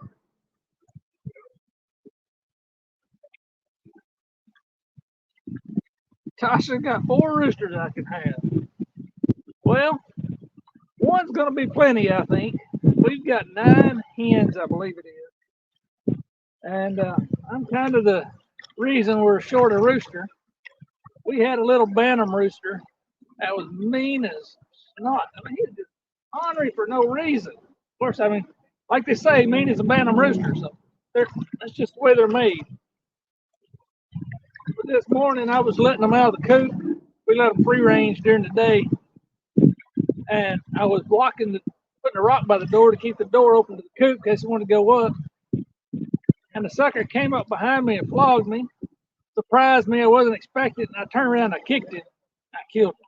Speaker 1: Tasha got 4 roosters I can have. Well, one's going to be plenty, I think. We've got 9 hens, I believe it is. And I'm kind of the reason we're short a rooster. We had a little bantam rooster that was mean as snot. I mean, he was just ornery for no reason. Of course, I mean, like they say, mean as a bantam rooster. So that's just the way they're made. But this morning, I was letting them out of the coop. We let them free range during the day. And I was putting a rock by the door to keep the door open to the coop in case he wanted to go up. And the sucker came up behind me and flogged me. Surprised me. I wasn't expecting it. And I turned around and I kicked it. I killed him.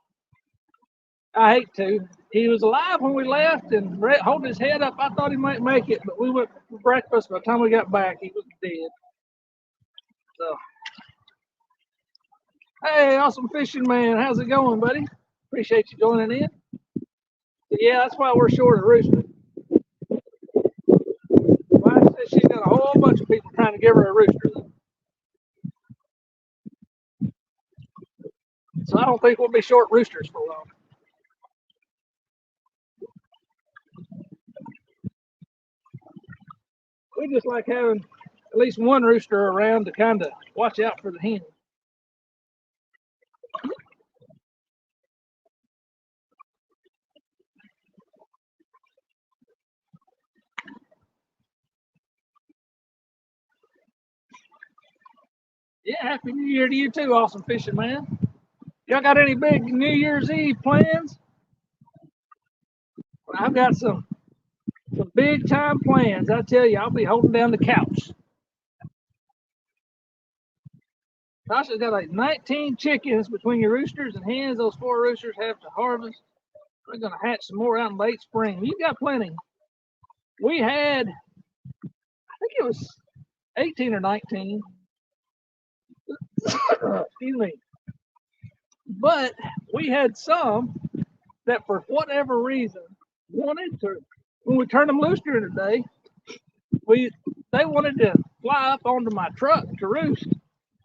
Speaker 1: I hate to. He was alive when we left and holding his head up. I thought he might make it, but we went for breakfast. By the time we got back, he was dead. So, hey, awesome fishing man. How's it going, buddy? Appreciate you joining in. But yeah, that's why we're short of rooster. Wife says she's got a whole bunch of people trying to give her a rooster. So I don't think we'll be short roosters for long. We just like having at least one rooster around to kind of watch out for the hens. Yeah, happy New Year to you too, awesome fishing man. Y'all got any big New Year's Eve plans? Well, I've got some big time plans. I tell you, I'll be holding down the couch. Tasha's got like 19 chickens between your roosters and hens. Those 4 roosters have to harvest. We're gonna hatch some more out in late spring. You've got plenty. We had, I think it was 18 or 19. Excuse me. But we had some that for whatever reason wanted to, when we turned them loose during the day, they wanted to fly up onto my truck to roost.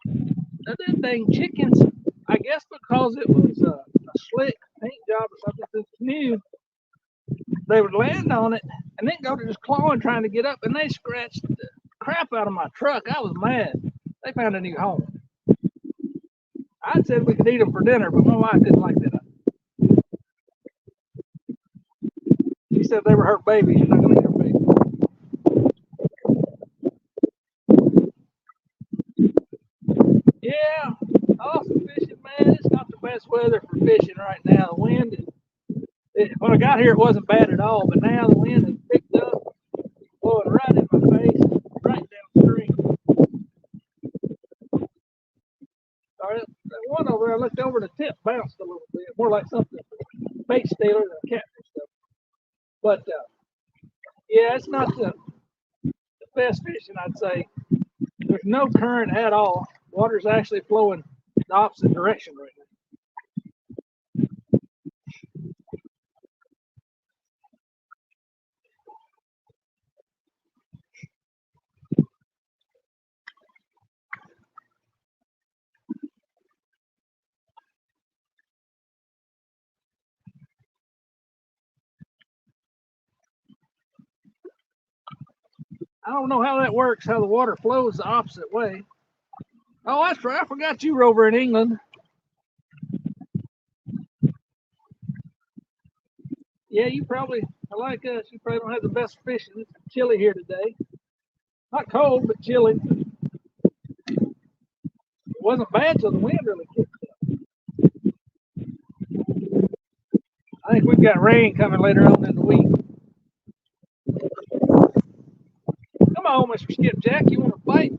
Speaker 1: Now them dang chickens, I guess because it was a slick paint job or something that's new, they would land on it and then go to just clawing trying to get up, and they scratched crap out of my truck. I was mad. They found a new home. I said we could eat them for dinner, but my wife didn't like that. She said they were her baby. She's not going to eat her baby. Yeah, awesome fishing, man. It's not the best weather for fishing right now. The wind, when I got here, it wasn't bad at all, but now the wind has picked up, blowing right in my face, right downstream. That one over there, I looked over, the tip bounced a little bit, more like something bait stealer than a catfish stuff. But yeah, it's not the best fishing, I'd say. There's no current at all. Water's actually flowing the opposite direction right now. I don't know how that works, how the water flows the opposite way. Oh, that's right. I forgot you were over in England. Yeah, you probably, like us, you probably don't have the best fishing. It's chilly here today. Not cold, but chilly. It wasn't bad till the wind really kicked up. I think we've got rain coming later on in the week. Come on, Mr. Skipjack, you want to fight?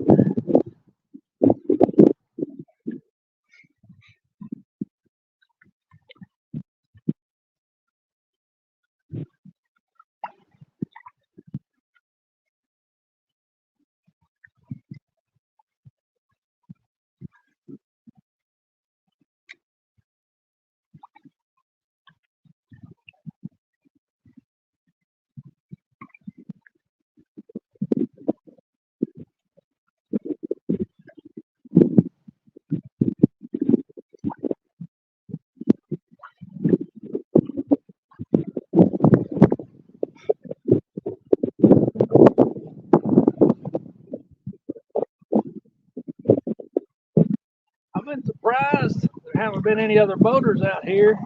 Speaker 1: I've been surprised there haven't been any other boaters out here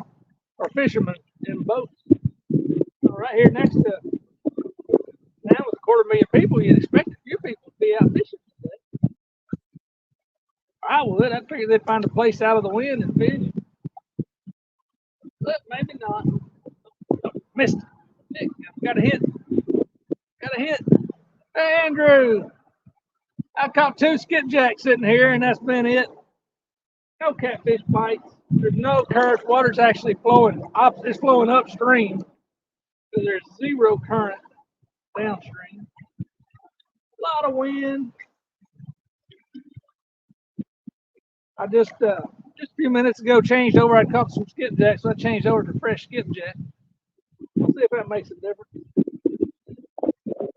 Speaker 1: or fishermen in boats. Right here next to now with 250,000 people, you'd expect a few people to be out fishing today. I would. I figured they'd find a place out of the wind and fish. But maybe not. Oh, missed it. Got a hit. Got a hit. Hey, Andrew. I caught 2 skipjacks sitting here, and that's been it. No catfish bites. There's no current. Water's actually flowing. It's flowing upstream because there's zero current downstream. A lot of wind. I just a few minutes ago changed over. I caught some skipjacks, so I changed over to fresh skipjack. We'll see if that makes a difference.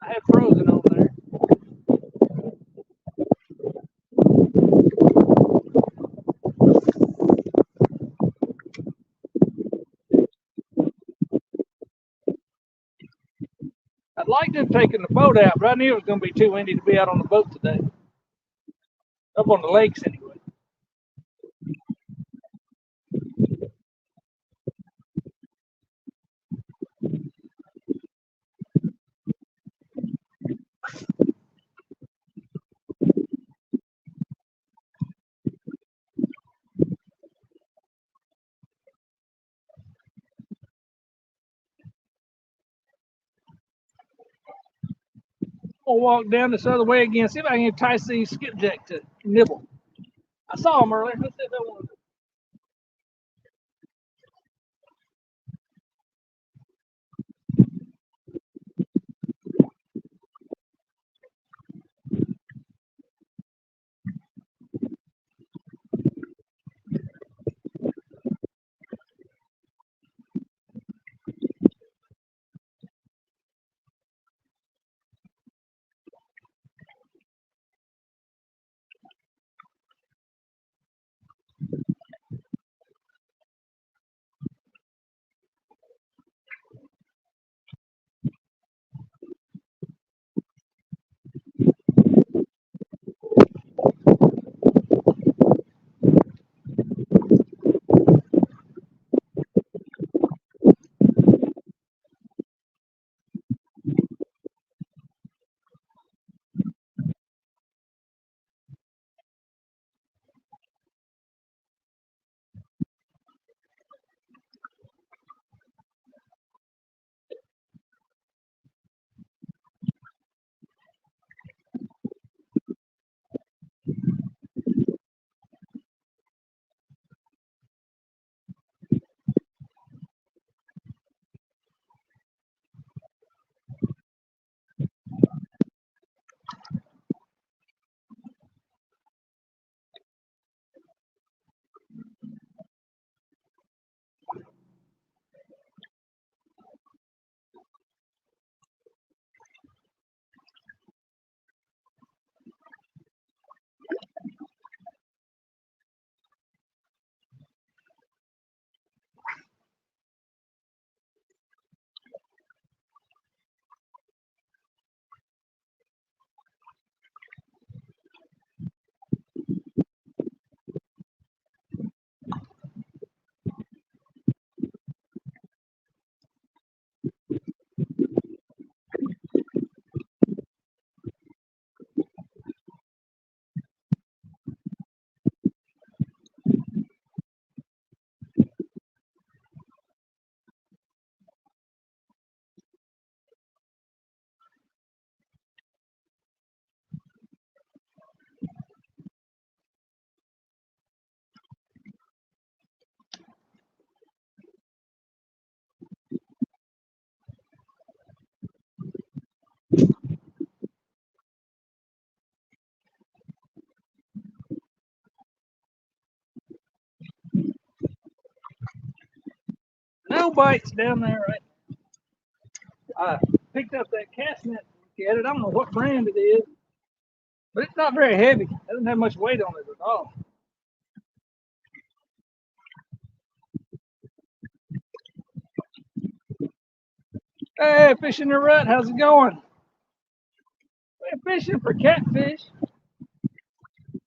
Speaker 1: I had frozen on there. I'd like to have taken the boat out, but I knew it was going to be too windy to be out on the boat today. Up on the lakes anyway. I'll walk down this other way again, see if I can entice these skipjack to nibble. I saw them earlier. Let's see if they want to. bites down there right now. I picked up that cast net to look at it. I don't know what brand it is, but it's not very heavy. It doesn't have much weight on it at all. Hey, fishing the rut, how's it going? We're fishing for catfish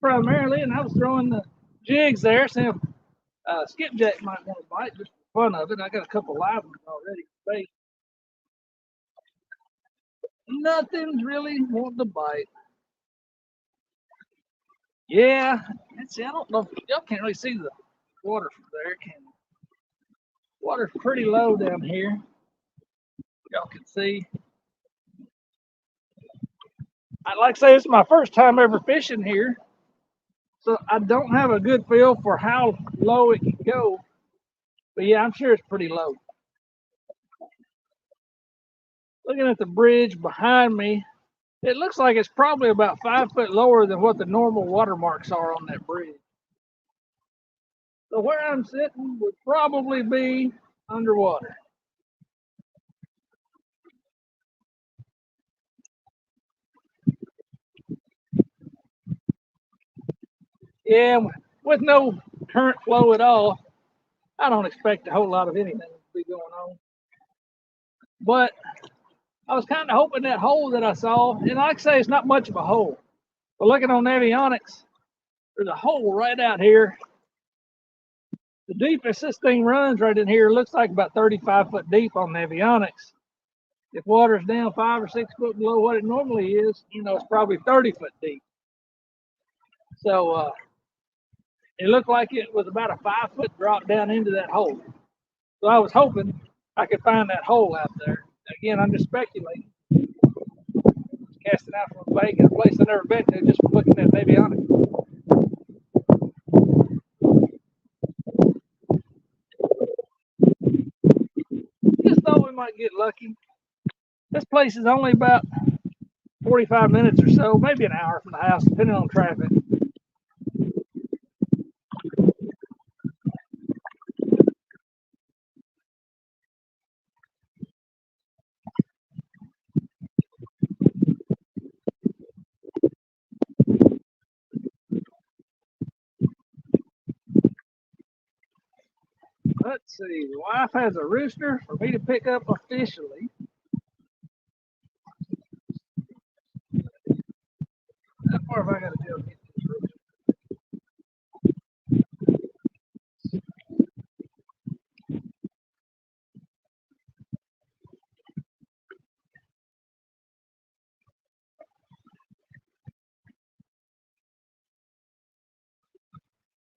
Speaker 1: primarily, and I was throwing the jigs there, seeing if skipjack might want to bite just for fun of it. I got a couple live ones already for bait. Nothing's really wanting to bite. Yeah, let's see. I don't know if y'all can't really see the water from there, can you? Water's pretty low down here. Y'all can see. I'd like to say it's my first time ever fishing here, so I don't have a good feel for how low it can go. But yeah, I'm sure it's pretty low. Looking at the bridge behind me, it looks like it's probably about 5 foot lower than what the normal watermarks are on that bridge. So where I'm sitting would probably be underwater. Yeah, with no current flow at all, I don't expect a whole lot of anything to be going on. But I was kind of hoping that hole that I saw, and like I say, it's not much of a hole. But looking on Navionics, there's a hole right out here. The deepest this thing runs right in here looks like about 35 foot deep on Navionics. If water's down 5 or 6 foot below what it normally is, it's probably 30 foot deep. So it looked like it was about a 5 foot drop down into that hole. So I was hoping I could find that hole out there. Again, I'm just speculating. Just casting out from a bank in a place I've never been to, just looking at Navionics. Just thought we might get lucky. This place is only about 45 minutes or so, maybe an hour from the house, depending on traffic. Let's see, the wife has a rooster for me to pick up officially. How far have I got to go to get this rooster?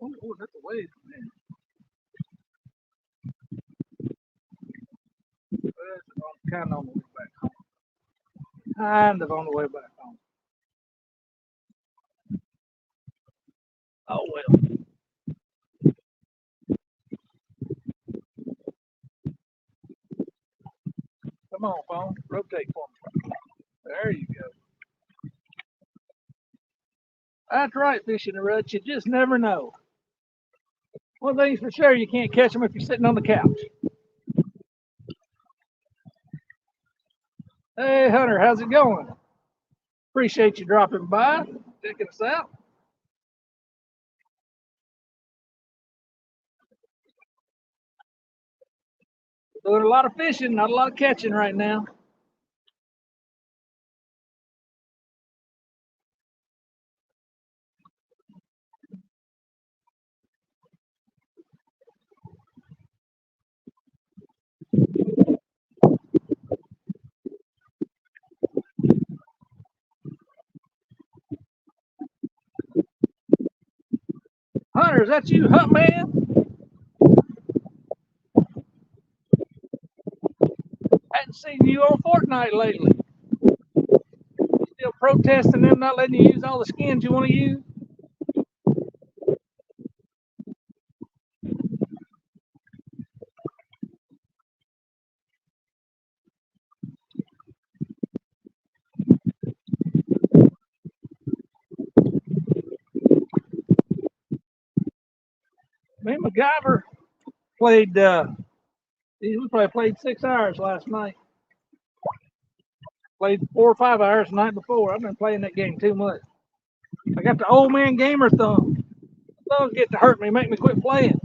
Speaker 1: Oh, that's a ways from there. That's kind of on the way back home. Kind of on the way back home. Oh, well. Come on, phone. Rotate for me. There you go. That's right, fishing the rut. You just never know. One thing's for sure, you can't catch them if you're sitting on the couch. Hey, Hunter, how's it going? Appreciate you dropping by, checking us out. Doing a lot of fishing, not a lot of catching right now. Hunter, is that you, Hunt Man? Hadn't seen you on Fortnite lately. Still protesting them not letting you use all the skins you want to use? Me and MacGyver played, We probably played 6 hours last night. Played 4 or 5 hours the night before. I've been playing that game too much. I got the old man gamer thumb. The thumb's getting to hurt me, make me quit playing.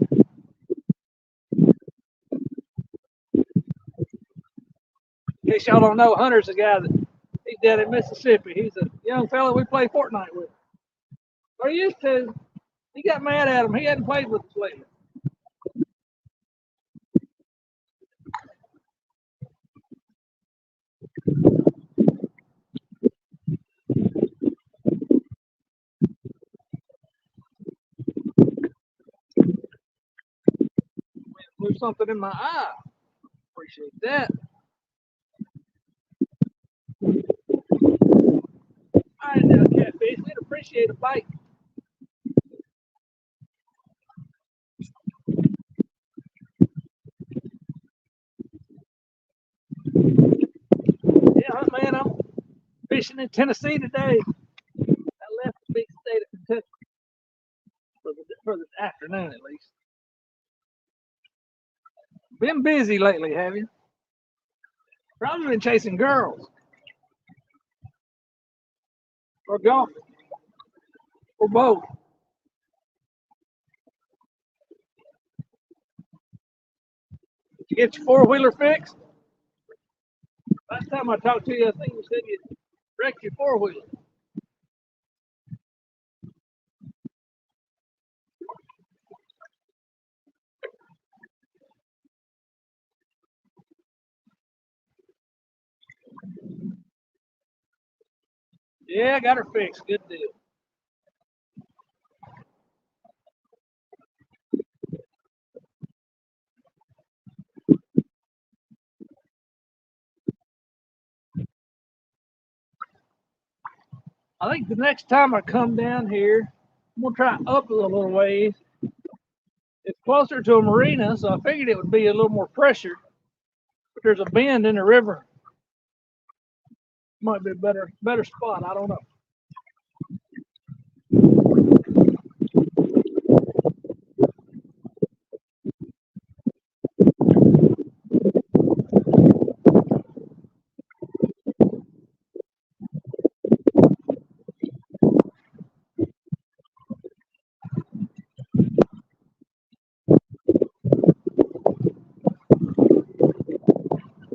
Speaker 1: In case y'all don't know, Hunter's a guy that he's down in Mississippi. He's a young fella we play Fortnite with. Or used to. He got mad at him. He hadn't played with us lately. Blew something in my eye. Appreciate that. All right now, catfish. We'd appreciate a bite. Yeah, man, I'm fishing in Tennessee today. I left the big state of Kentucky for the afternoon at least. Been busy lately, have you? Probably been chasing girls or golfing or both. Did you get your four-wheeler fixed? Last time I talked to you, I think you said you wrecked your four-wheeler. Yeah, I got her fixed. Good deal. I think the next time I come down here, I'm gonna try up a little ways. It's closer to a marina, so I figured it would be a little more pressure. But there's a bend in the river. Might be a better spot. I don't know.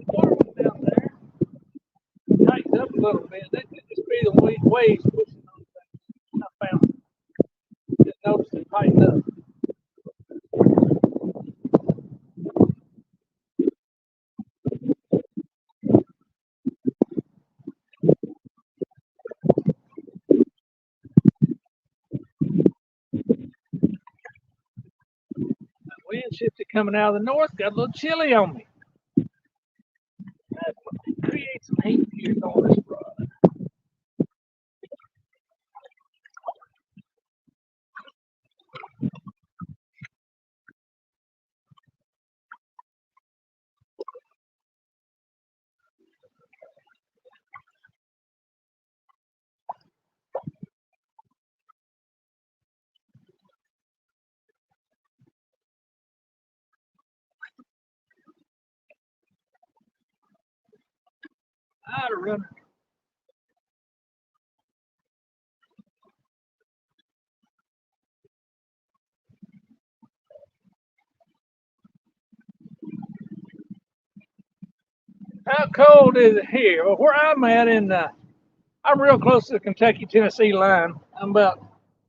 Speaker 1: Water was down there. Tightened up a little bit. That could just be the waves pushing on things. I found. Just noticed it tightened up. That wind shifted coming out of the north. Got a little chilly on me. That creates some heat here on this rod. I'd have run. How cold is it here? Well, where I'm at I'm real close to the Kentucky-Tennessee line. I'm about,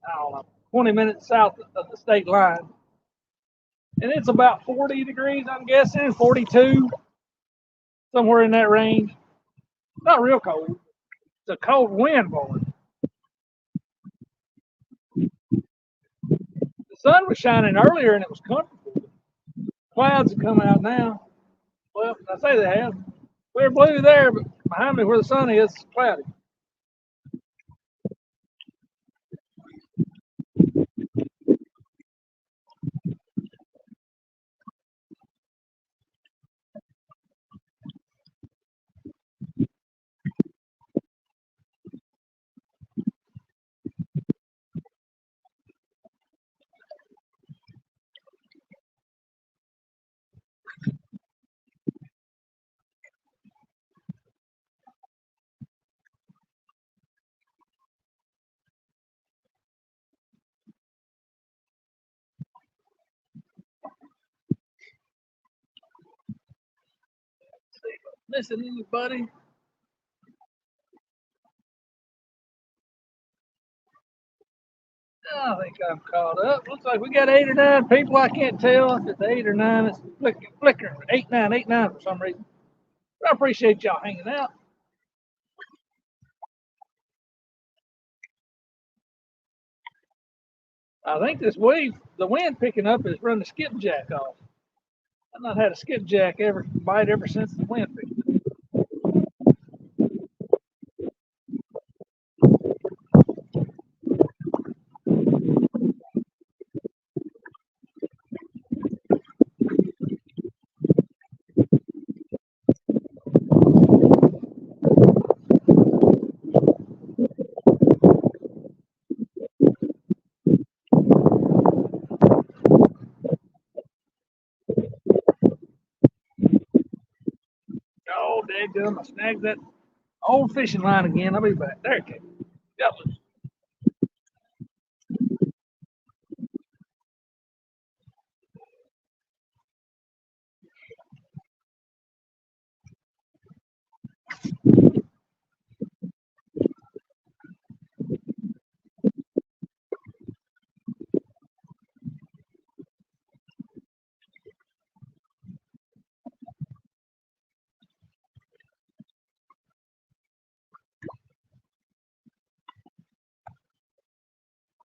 Speaker 1: I don't know, 20 minutes south of the state line. And it's about 40 degrees, I'm guessing, 42, somewhere in that range. Not real cold. It's a cold wind blowing. The sun was shining earlier and it was comfortable. Clouds have come out now. Well, I say they have. Clear blue there, but behind me where the sun is, it's cloudy. Missing anybody? I think I'm caught up. Looks like we got 8 or 9 people. I can't tell if it's 8 or 9. It's flickering. 8, 9, 8, 9 for some reason. But I appreciate y'all hanging out. I think this wave, the wind picking up, is running the skipjack off. I've not had a skipjack ever bite ever since the wind picked up. Oh, dadgum, I snagged that old fishing line again. I'll be back. There it came. Got loose.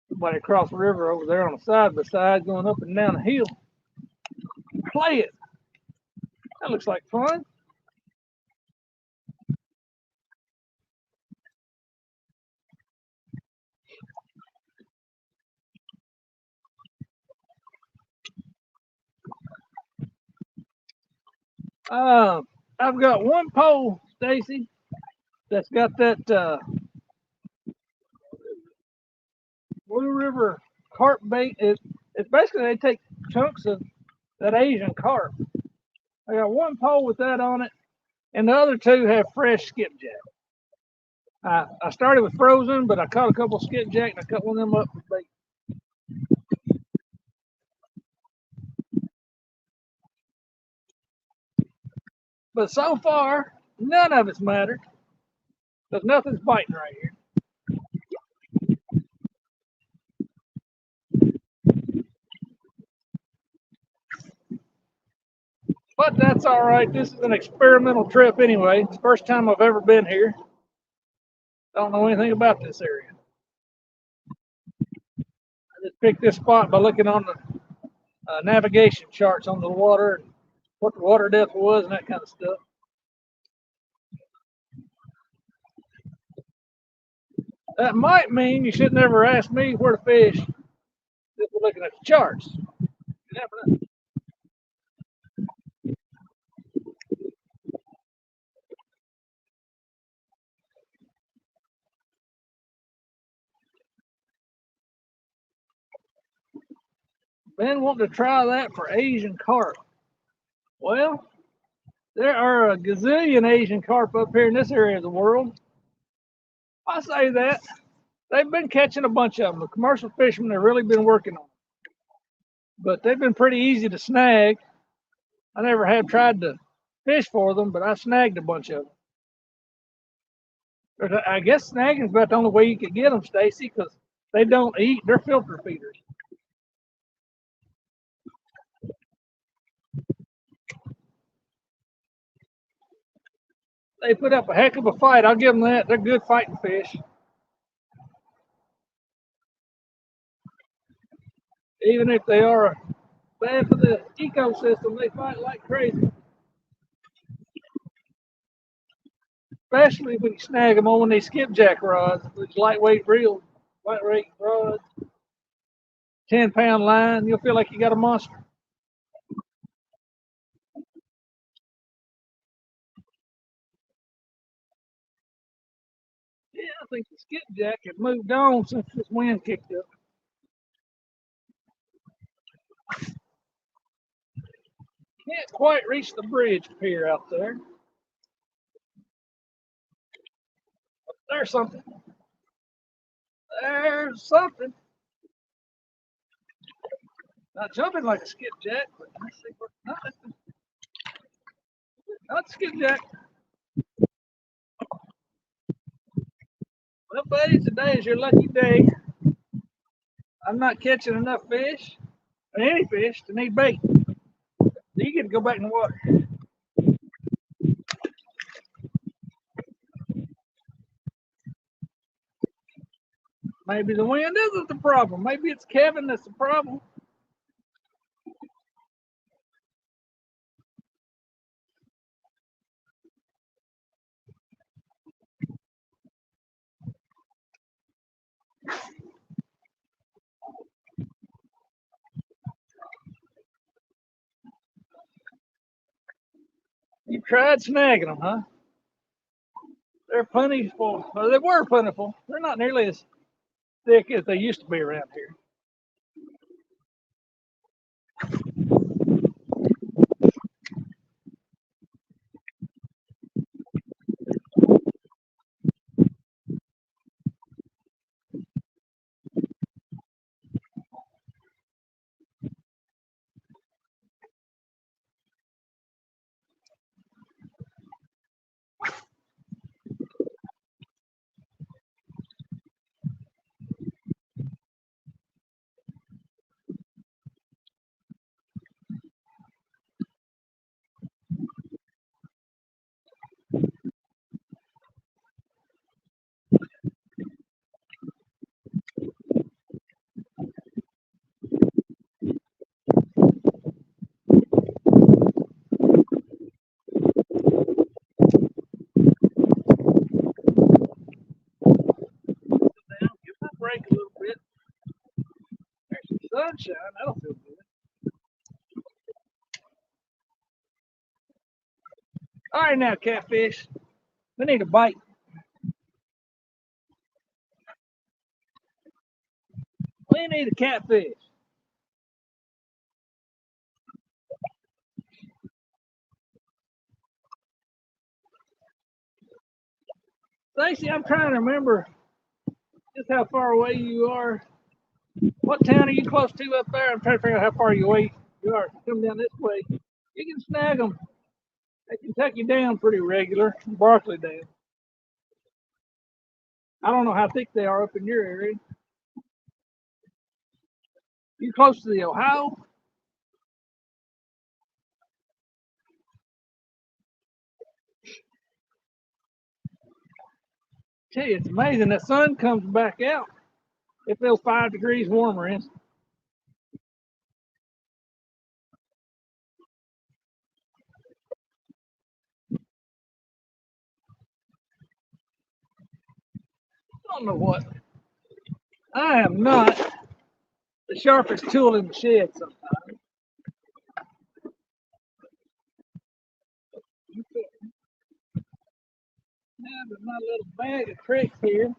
Speaker 1: Somebody across the river over there on the side by side going up and down the hill. Play it. That looks like fun. I've got one pole, Stacy, that's got that Blue River carp bait. It's basically they take chunks of that Asian carp. I got one pole with that on it, and the other two have fresh skipjack. I started with frozen, but I caught a couple skipjack and I cut one of them up with bait. But so far, none of it's mattered because nothing's biting right here. But that's all right. This is an experimental trip anyway. It's the first time I've ever been here. Don't know anything about this area. I just picked this spot by looking on the navigation charts on the water and what the water depth was and that kind of stuff. That might mean you should never ask me where to fish if we're looking at the charts. You never know. Been wanting to try that for Asian carp. Well, there are a gazillion Asian carp up here in this area of the world. I say that. They've been catching a bunch of them. The commercial fishermen have really been working on them. But they've been pretty easy to snag. I never have tried to fish for them, but I snagged a bunch of them. I guess snagging is about the only way you could get them, Stacy, because they don't eat. They're filter feeders. They put up a heck of a fight. I'll give them that. They're good fighting fish. Even if they are bad for the ecosystem, they fight like crazy. Especially when you snag them on one of these skipjack rods, these lightweight reels, lightweight rods, 10-pound line. You'll feel like you got a monster. Yeah, I think the skipjack has moved on since this wind kicked up. Can't quite reach the bridge pier out there. There's something. There's something. Not jumping like a skipjack, but let's see what. Not skipjack. Well, buddy, today is your lucky day. I'm not catching enough fish, or any fish, to need bait. So you get to go back in the water. Maybe the wind isn't the problem. Maybe it's Kevin that's the problem. You tried snagging them, huh? They're plentiful. Well, they were plentiful. They're not nearly as thick as they used to be around here. Now, give them a break a little bit. There's some sunshine. That'll feel good. All right, now, catfish. We need a bite. We need a catfish. Stacy, I'm trying to remember just how far away you are. What town are you close to up there? I'm trying to figure out how far away you are. Come down this way. You can snag them. They can take you down pretty regular. Barkley down. I don't know how thick they are up in your area. You close to the Ohio? Tell you, it's amazing. The sun comes back out. It feels 5 degrees warmer. I don't know what. I am not the sharpest tool in the shed sometimes. Have my little bag of tricks here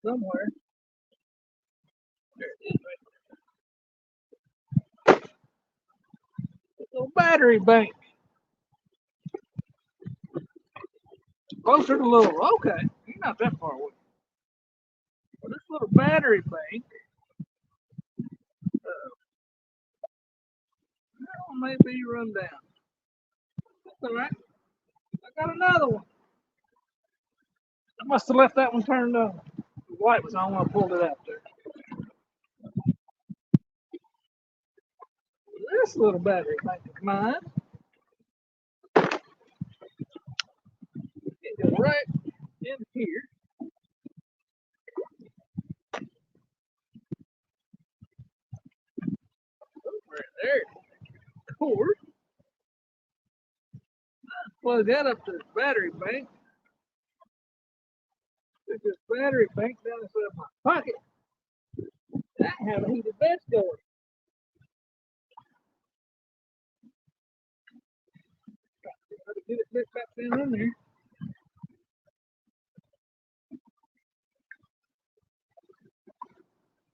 Speaker 1: somewhere. There it is, right. Little battery bank. Closer to little. Okay, you're not that far away. Well, this little battery bank may be run down. That's all right. I got another one. I must have left that one turned on. The light was on when I pulled it out there. This little battery bank of mine. It goes right in here. Right there. Cord. Plug that up to the battery bank. Put this battery bank down inside my pocket. I have a heated bed going. Got to get it back down in there.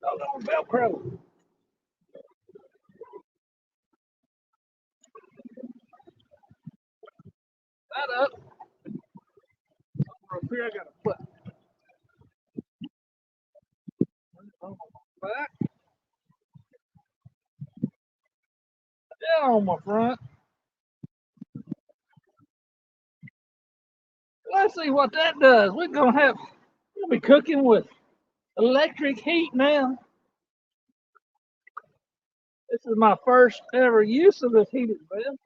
Speaker 1: Oh, no, Velcro. That up. Over here, I got to put on my back. Down on my front. That's see what that does. We'll be cooking with electric heat now. This is my first ever use of this heated bed.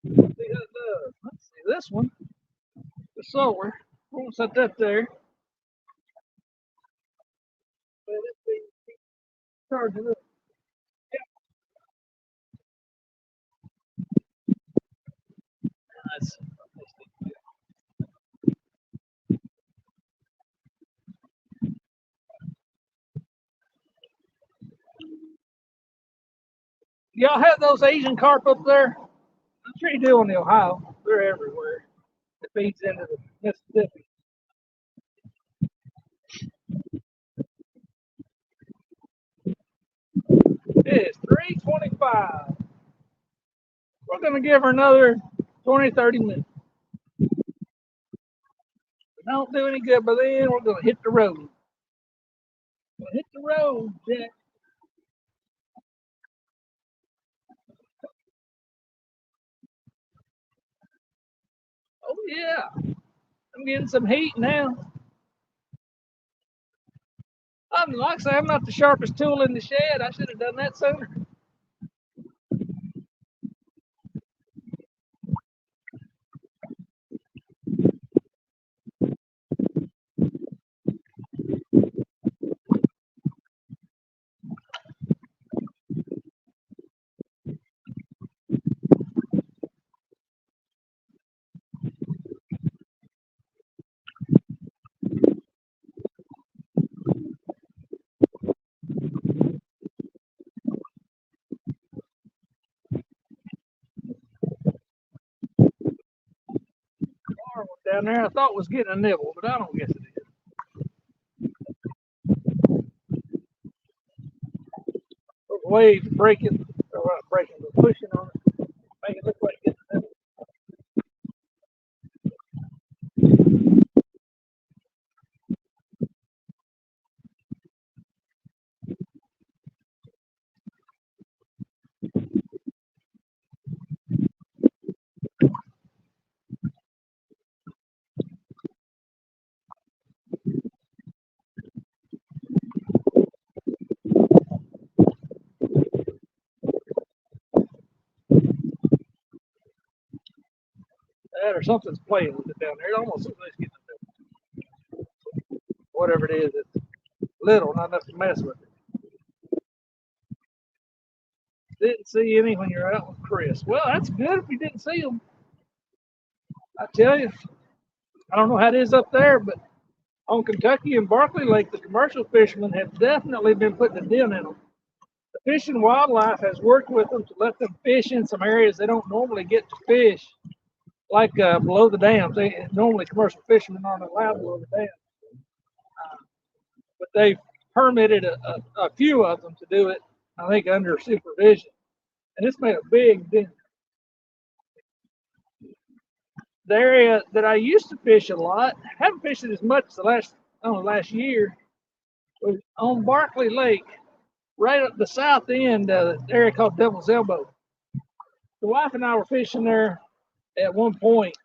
Speaker 1: Let's see how it does. Let's see this one. The solar. We'll set that there. Let it be charging up. Nice. Y'all have those Asian carp up there? I'm sure you do in the Ohio. They're everywhere. It feeds into the Mississippi. It is 3:25. We're going to give her another 20, 30 minutes. If it don't do any good by then, we're going to hit the road. Hit the road, Jack. Oh, yeah. I'm getting some heat now. Like I say, I'm not the sharpest tool in the shed. I should have done that sooner. Down there, I thought was getting a nibble, but I don't guess it is. Those waves breaking, or not breaking, but pushing on it, make it look like it's getting a nibble. That or something's playing with it down there. It almost looks like it's getting a nibble. Whatever it is, it's little, not enough to mess with it. Didn't see any when you're out with Chris. Well, that's good if you didn't see them. I tell you, I don't know how it is up there, but on Kentucky and Barkley Lake, the commercial fishermen have definitely been putting a dent in them. The Fish and Wildlife has worked with them to let them fish in some areas they don't normally get to fish, like below the dams. Normally commercial fishermen aren't allowed below the dams, but they've permitted a few of them to do it, I think, under supervision. And it's made a big dent. The area that I used to fish a lot, haven't fished it as much the last year, was on Barkley Lake, right at the south end of the area called Devil's Elbow. The wife and I were fishing there at one point,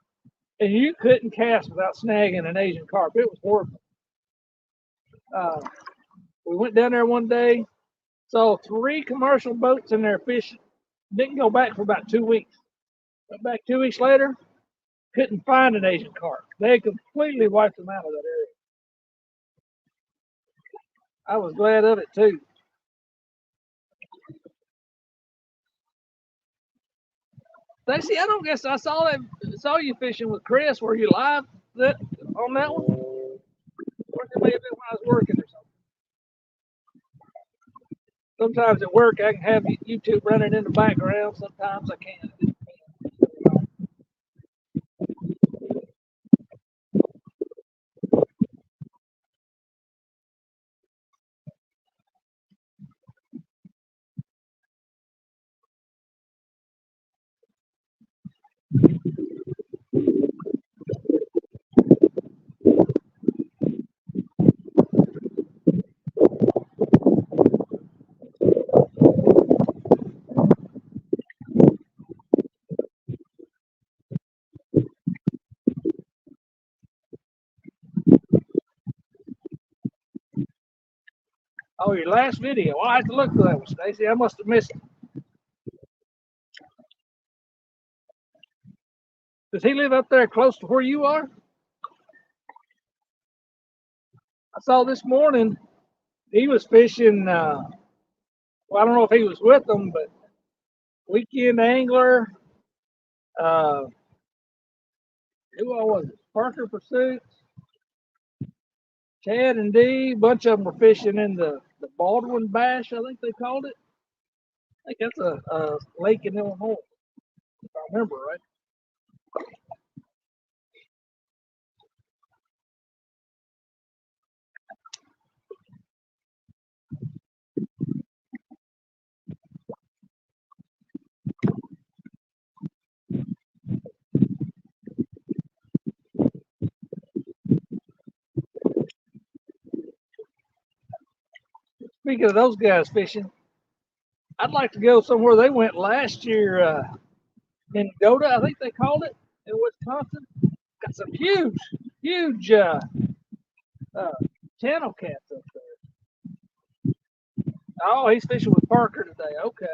Speaker 1: and you couldn't cast without snagging an Asian carp. It was horrible. We went down there one day, saw 3 commercial boats in there fishing. Didn't go back for about 2 weeks. Went back 2 weeks later, couldn't find an Asian carp. They completely wiped them out of that area. I was glad of it too. Stacy, I don't guess I saw you fishing with Chris. Were you live on that one? Or it may have been when I was working or something. Sometimes at work I can have YouTube running in the background. Sometimes I can't. Oh, your last video. I'll have to look for that one, Stacy. I must have missed it. Does he live up there close to where you are? I saw this morning he was fishing. Well, I don't know if he was with them, but weekend angler. Uh, who all was it? Parker Pursuits, Chad and Dee. A bunch of them were fishing in the Baldwin Bash, I think they called it. I think that's a lake in Illinois, if I remember right. Speaking of those guys fishing, I'd like to go somewhere they went last year in Goda, I think they called it, in Wisconsin. Got some huge uh, channel cats up there. Oh, he's fishing with Parker today. Okay,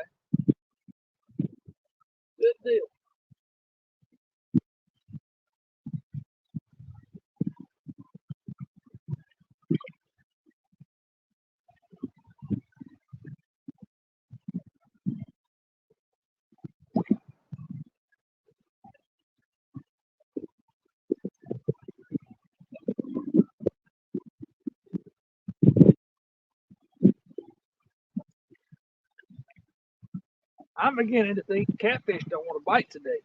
Speaker 1: good deal. I'm beginning to think catfish don't want to bite today.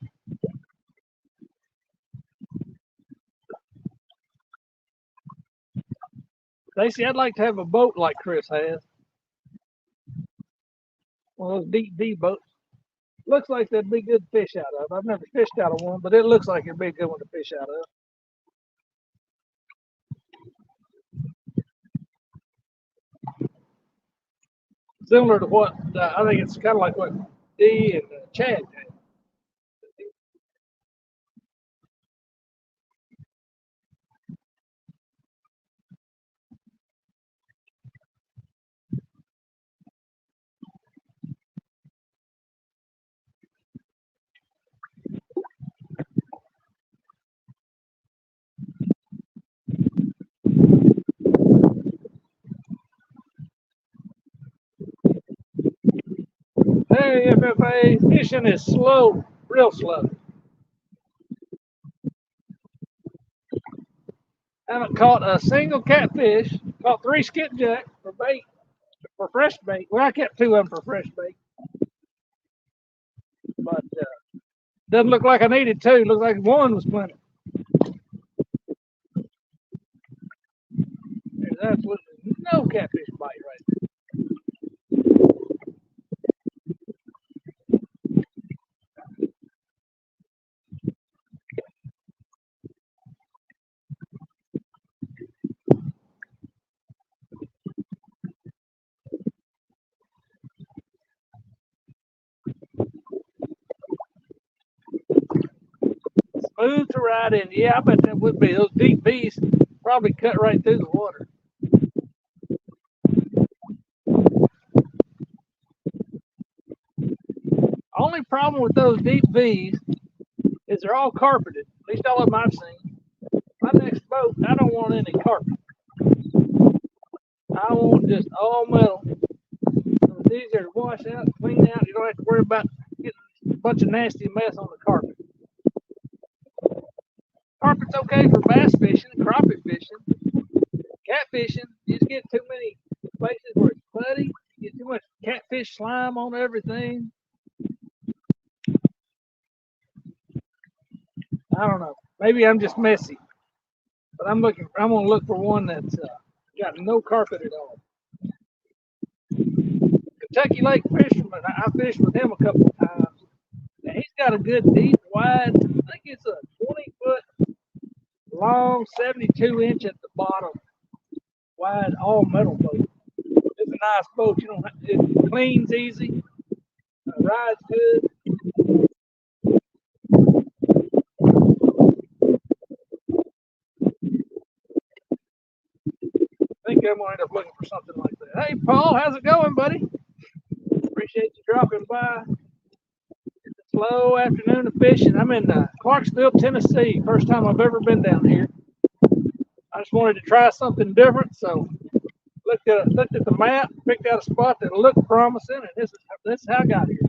Speaker 1: Stacy, I'd like to have a boat like Chris has. One of those deep boats. Looks like that'd be good to fish out of. I've never fished out of one, but it looks like it'd be a good one to fish out of. Similar to what I think it's kind of like what Dee and Chad had. Hey, FFA, fishing is slow, real slow. Haven't caught a single catfish. Caught 3 skipjack for bait, for fresh bait. Well, I kept 2 of them for fresh bait, but doesn't look like I needed 2. Looks like 1 was plenty. There's absolutely no catfish bite right there. Smooth to ride in. Yeah, I bet that would be. Those deep B's probably cut right through the water. Only problem with those deep V's is they're all carpeted. At least all of them I've seen. My next boat, I don't want any carpet. I want just all metal. So it's easier to wash out, clean out. You don't have to worry about getting a bunch of nasty mess on the carpet. Carpet's okay for bass fishing, crappie fishing, catfishing. You just get too many places where it's muddy. You get too much catfish slime on everything. I don't know. Maybe I'm just messy, but I'm gonna look for one that's got no carpet at all. Kentucky Lake Fisherman. I fished with him a couple of times. And he's got a good deep, wide. I think it's a 20-foot long, 72-inch at the bottom, wide, all metal boat. It's a nice boat. You don't have to. It cleans easy. Rides good. I think I'm gonna end up looking for something like that. Hey, Paul, how's it going, buddy? Appreciate you dropping by. It's a slow afternoon of fishing. I'm in Clarksville, Tennessee. First time I've ever been down here. I just wanted to try something different, so looked at the map, picked out a spot that looked promising, and this is how I got here.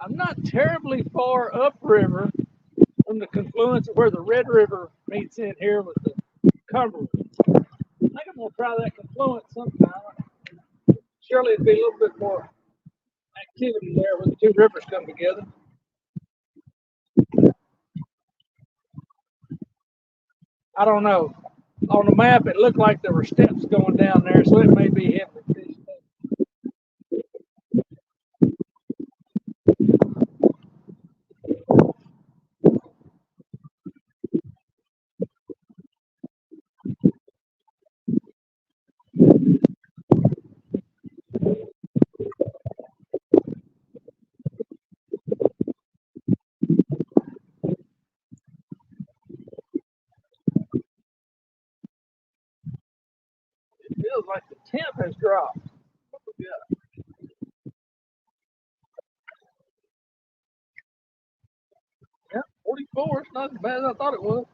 Speaker 1: I'm not terribly far upriver from the confluence of where the Red River meets in here with the Cumberland. I think I'm gonna try that confluence sometime. Surely it'd be a little bit more activity there where the two rivers come together. I don't know. On the map, it looked like there were steps going down there, so it may be heavily fished. It feels like the temp has dropped. What we got? Yeah, 44. It's not as bad as I thought it was.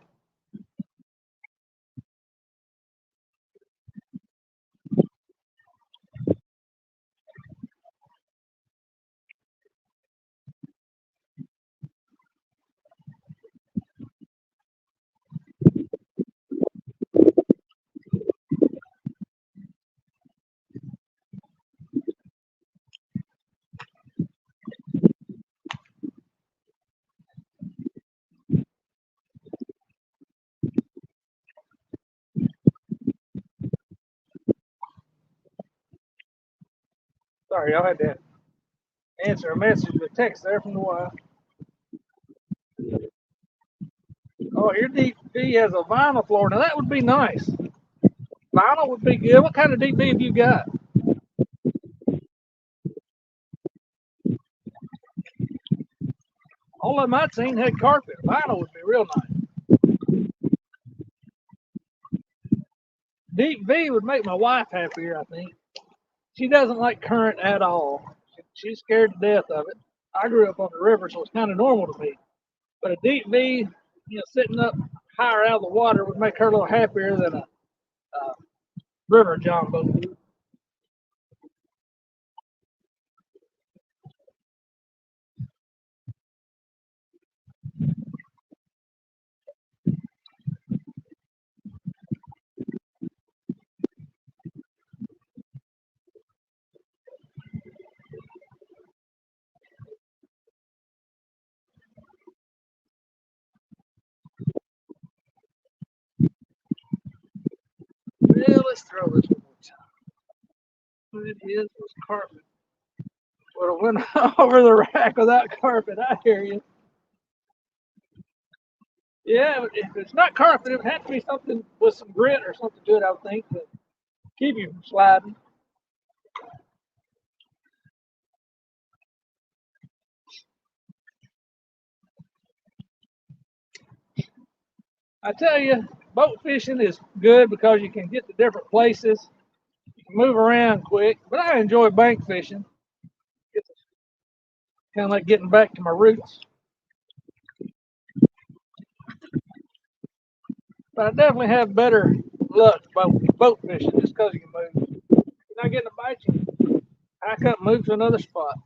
Speaker 1: Sorry, y'all had to answer a message with text there from the wife. Oh, your deep V has a vinyl floor. Now that would be nice. Vinyl would be good. What kind of deep V have you got? All of them I'd seen had carpet. Vinyl would be real nice. Deep V would make my wife happier, I think. She doesn't like current at all. She's scared to death of it. I grew up on the river, so it's kind of normal to me. But a deep V, sitting up higher out of the water would make her a little happier than a river john boat. Well, let's throw this one more time. What it is was carpet. Would have went over the rack without carpet. I hear you. Yeah, if it's not carpet, it would have to be something with some grit or something to it, I would think, to keep you from sliding. I tell you, boat fishing is good because you can get to different places, you can move around quick. But I enjoy bank fishing. It's kind of like getting back to my roots. But I definitely have better luck boat fishing just because you can move. You're not getting a bite, you hack up, move to another spot.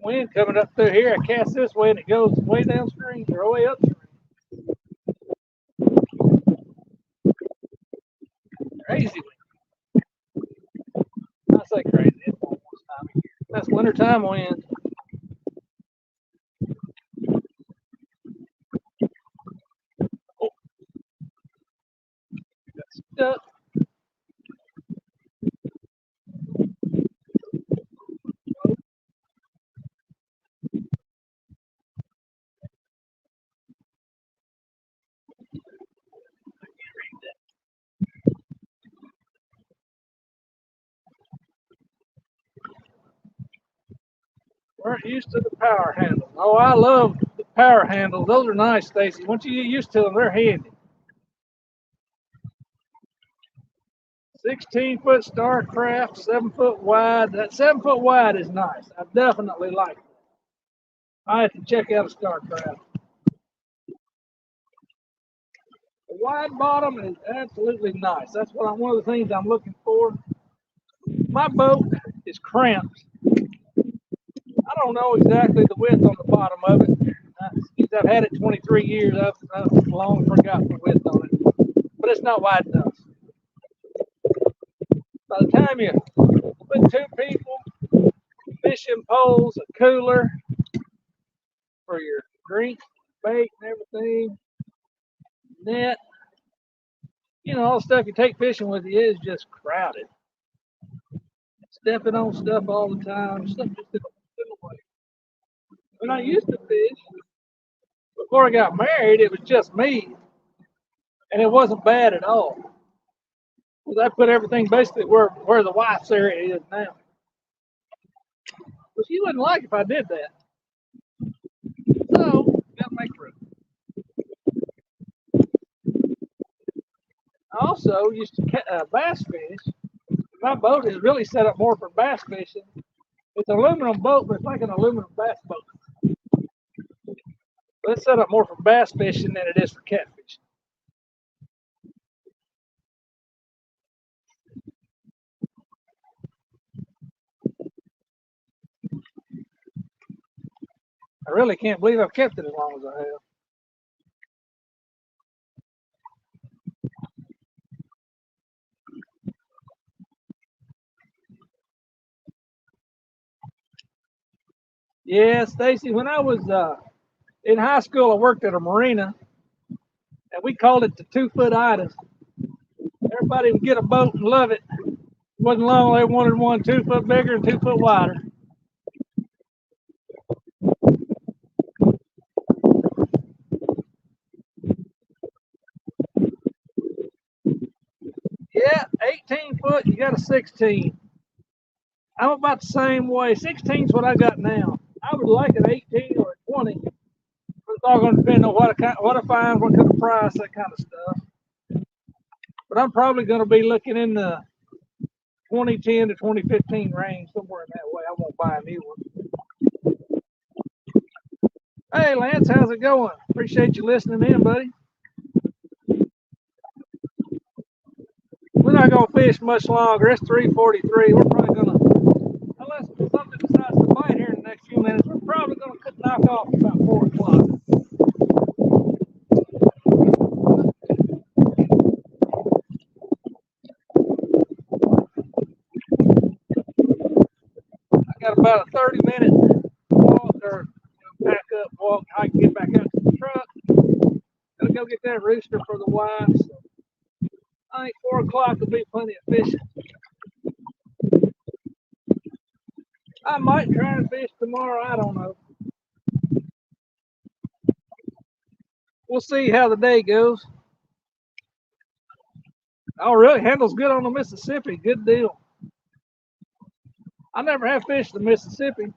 Speaker 1: Wind coming up through here. I cast this way and it goes way downstream or way upstream. Crazy wind. I say crazy. It's almost time of year. That's wintertime wind. Weren't used to the power handles. Oh, I love the power handles. Those are nice, Stacy. Once you get used to them, they're handy. 16-foot Starcraft, 7-foot wide. That 7-foot wide is nice. I definitely like it. I have to check out a Starcraft. The wide bottom is absolutely nice. That's one of the things I'm looking for. My boat is cramped. I don't know exactly the width on the bottom of it. I've had it 23 years. I've long forgotten the width on it, but it's not wide enough. By the time you put two people, fishing poles, a cooler for your drink, bait, and everything, net, all the stuff you take fishing with you is just crowded. Stepping on stuff all the time, stuff just in the way. When I used to fish, before I got married, it was just me, and it wasn't bad at all. Because I put everything basically where the wife's area is now. But she wouldn't like if I did that. So, gotta make room. I also used to bass fish. My boat is really set up more for bass fishing. It's an aluminum boat, but it's like an aluminum bass boat. But it's set up more for bass fishing than it is for catfishing. I really can't believe I've kept it as long as I have. Yeah, Stacy, when I was in high school, I worked at a marina, and we called it the 2-foot itis. Everybody would get a boat and love it. Wasn't long they wanted one 2 foot bigger and 2 foot wider. Yeah, 18 foot, you got a 16. I'm about the same way. 16 is what I got now. I would like an 18 or a 20. It's all going to depend on what I find, what kind of price, that kind of stuff. But I'm probably going to be looking in the 2010 to 2015 range, somewhere in that way. I won't buy a new one. Hey, Lance, how's it going? Appreciate you listening in, buddy. We're not going to fish much longer. It's 3:43. We're probably going to, unless something decides to bite here in the next few minutes, we're probably going to knock off about 4 o'clock. I got about a 30-minute walk or pack up, walk. I can get back out to the truck. Gotta go get that rooster for the wife. So I think 4 o'clock will be plenty of fishing. I might try and fish tomorrow. I don't know. We'll see how the day goes. Oh, really? Handles good on the Mississippi. Good deal. I never have fished the Mississippi.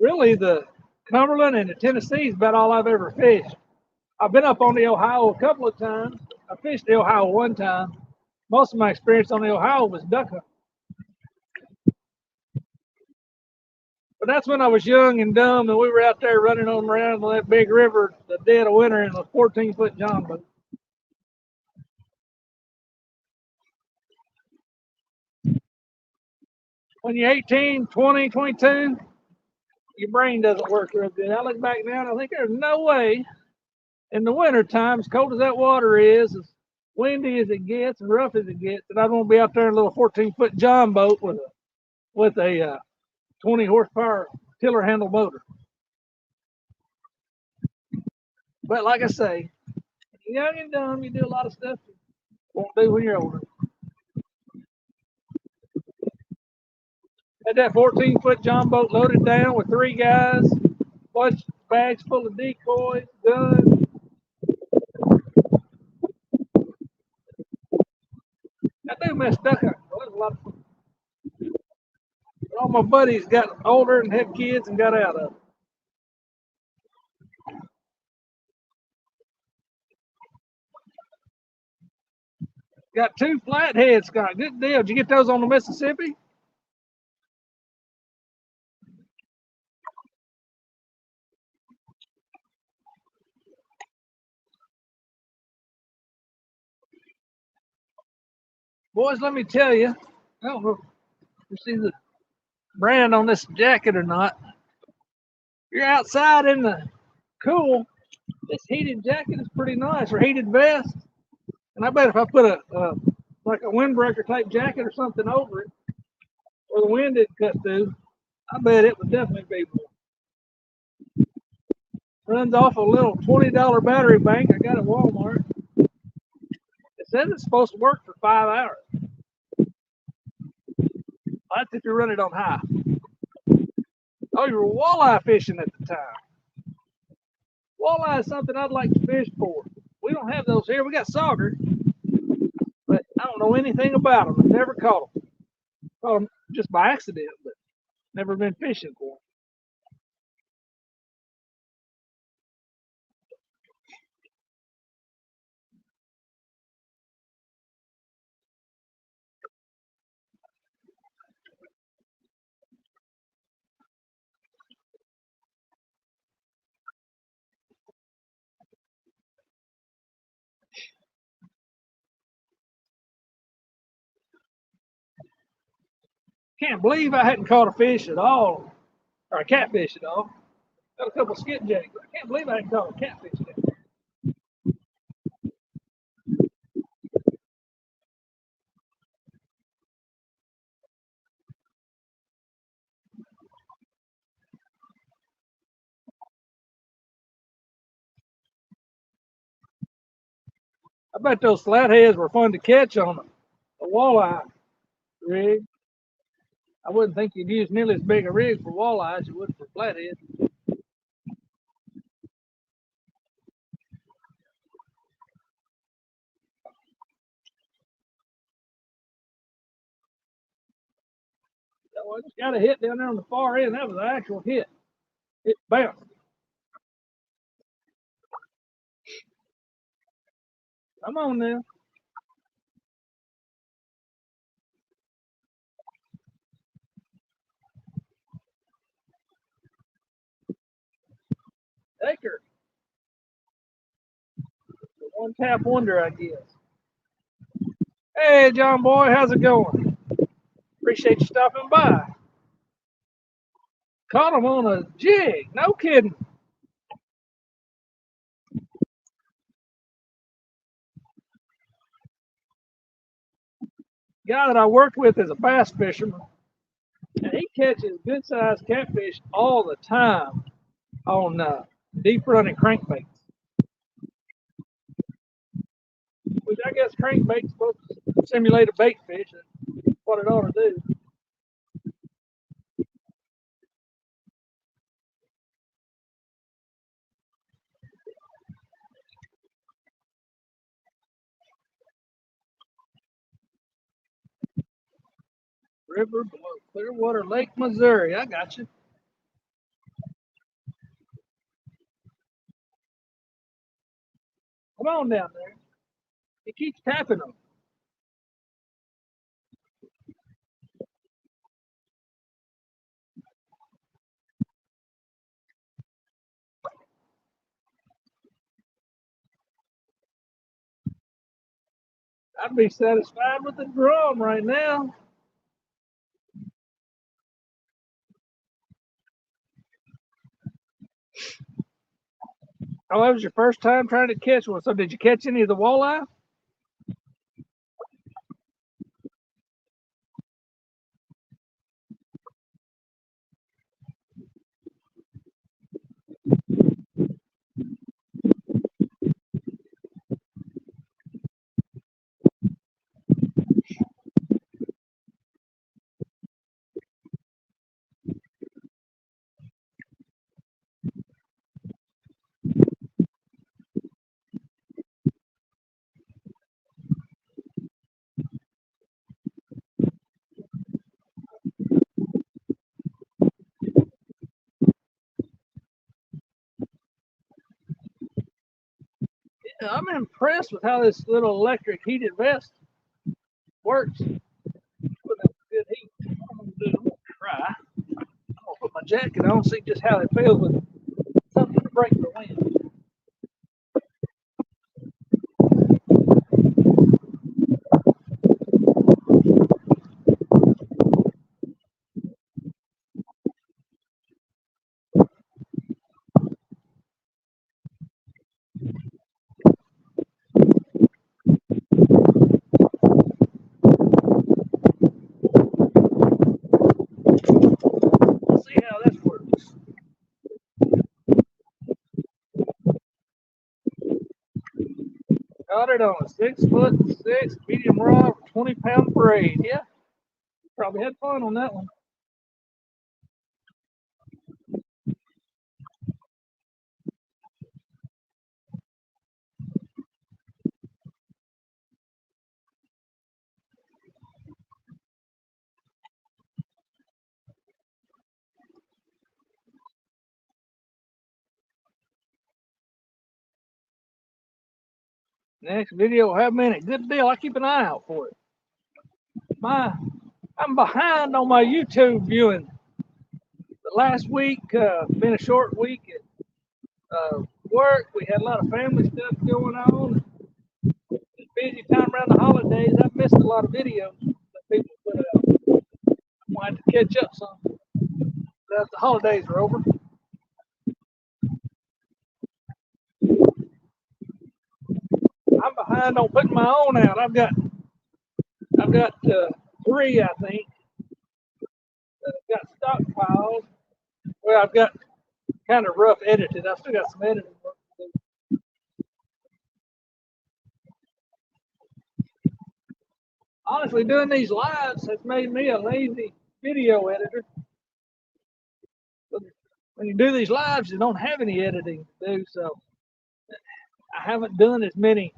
Speaker 1: Really, the Cumberland and the Tennessee is about all I've ever fished. I've been up on the Ohio a couple of times. I fished the Ohio one time. Most of my experience on the Ohio was duck hunting. But that's when I was young and dumb, and we were out there running on around on that big river the dead of winter in a 14-foot John boat. When you're 18, 20, 22, your brain doesn't work real good. I look back now and I think there's no way in the winter time, as cold as that water is, as windy as it gets and rough as it gets, that I won't be out there in a little 14-foot John boat with a 20 horsepower tiller handle motor. But like I say, you're young and dumb, you do a lot of stuff you won't do when you're older. Had that 14-foot John boat loaded down with 3 guys, bunch bags full of decoys, guns. I do miss duck hunting. It was a lot of fun. All my buddies got older and had kids and got out of it. Got 2 flatheads, Scott. Good deal. Did you get those on the Mississippi? Boys, let me tell you, I don't know if you see the brand on this jacket or not. You're outside in the cool. This heated jacket is pretty nice, or heated vest. And I bet if I put like a windbreaker type jacket or something over it, where the wind didn't cut through, I bet it would definitely be more. Runs off a little $20 battery bank I got at Walmart. It says it's supposed to work for 5 hours. That's if you run it on high. Oh, you were walleye fishing at the time. Walleye is something I'd like to fish for. We don't have those here. We got sauger, but I don't know anything about them. I've never caught them. Caught them just by accident, but never been fishing for them. Can't believe I hadn't caught a fish at all, or a catfish at all. Got a couple skipjacks, but I can't believe I hadn't caught a catfish yet. I bet those flatheads were fun to catch on a walleye rig. I wouldn't think you'd use nearly as big a rig for walleye as you would for flatheads. So I just got a hit down there on the far end. That was an actual hit. It bounced. Come on now. Taker. The one tap wonder, I guess. Hey, John Boy, how's it going? Appreciate you stopping by. Caught him on a jig. No kidding. Guy that I worked with is a bass fisherman, and he catches good sized catfish all the time on deep running crankbaits. Which I guess crankbait's supposed to simulate a bait fish. That's what it ought to do. River below Clearwater Lake, Missouri. I got you. Come on down there. He keeps tapping them. I'd be satisfied with the drum right now. Oh, that was your first time trying to catch one. So did you catch any of the walleye? I'm impressed with how this little electric heated vest works. With a good heat. I'm gonna try. I'm gonna put my jacket on, see just how it feels with something to break the wind. Let's see how this works. Got it on a 6'6" medium rod, 20-pound braid. Yeah, probably had fun on that one. Next video will have me in it. Good deal. I keep an eye out for it. I'm behind on my YouTube viewing. The last week been a short week at work. We had a lot of family stuff going on. It's busy time around the holidays. I've missed a lot of videos that people put out. I'm gonna have to catch up some after the holidays are over. I'm behind on putting my own out. I've got three, I think, that I've got stockpiled. Well, I've got kind of rough edited. I've still got some editing work to do. Honestly, doing these lives has made me a lazy video editor. When you do these lives, you don't have any editing to do, so I haven't done as many.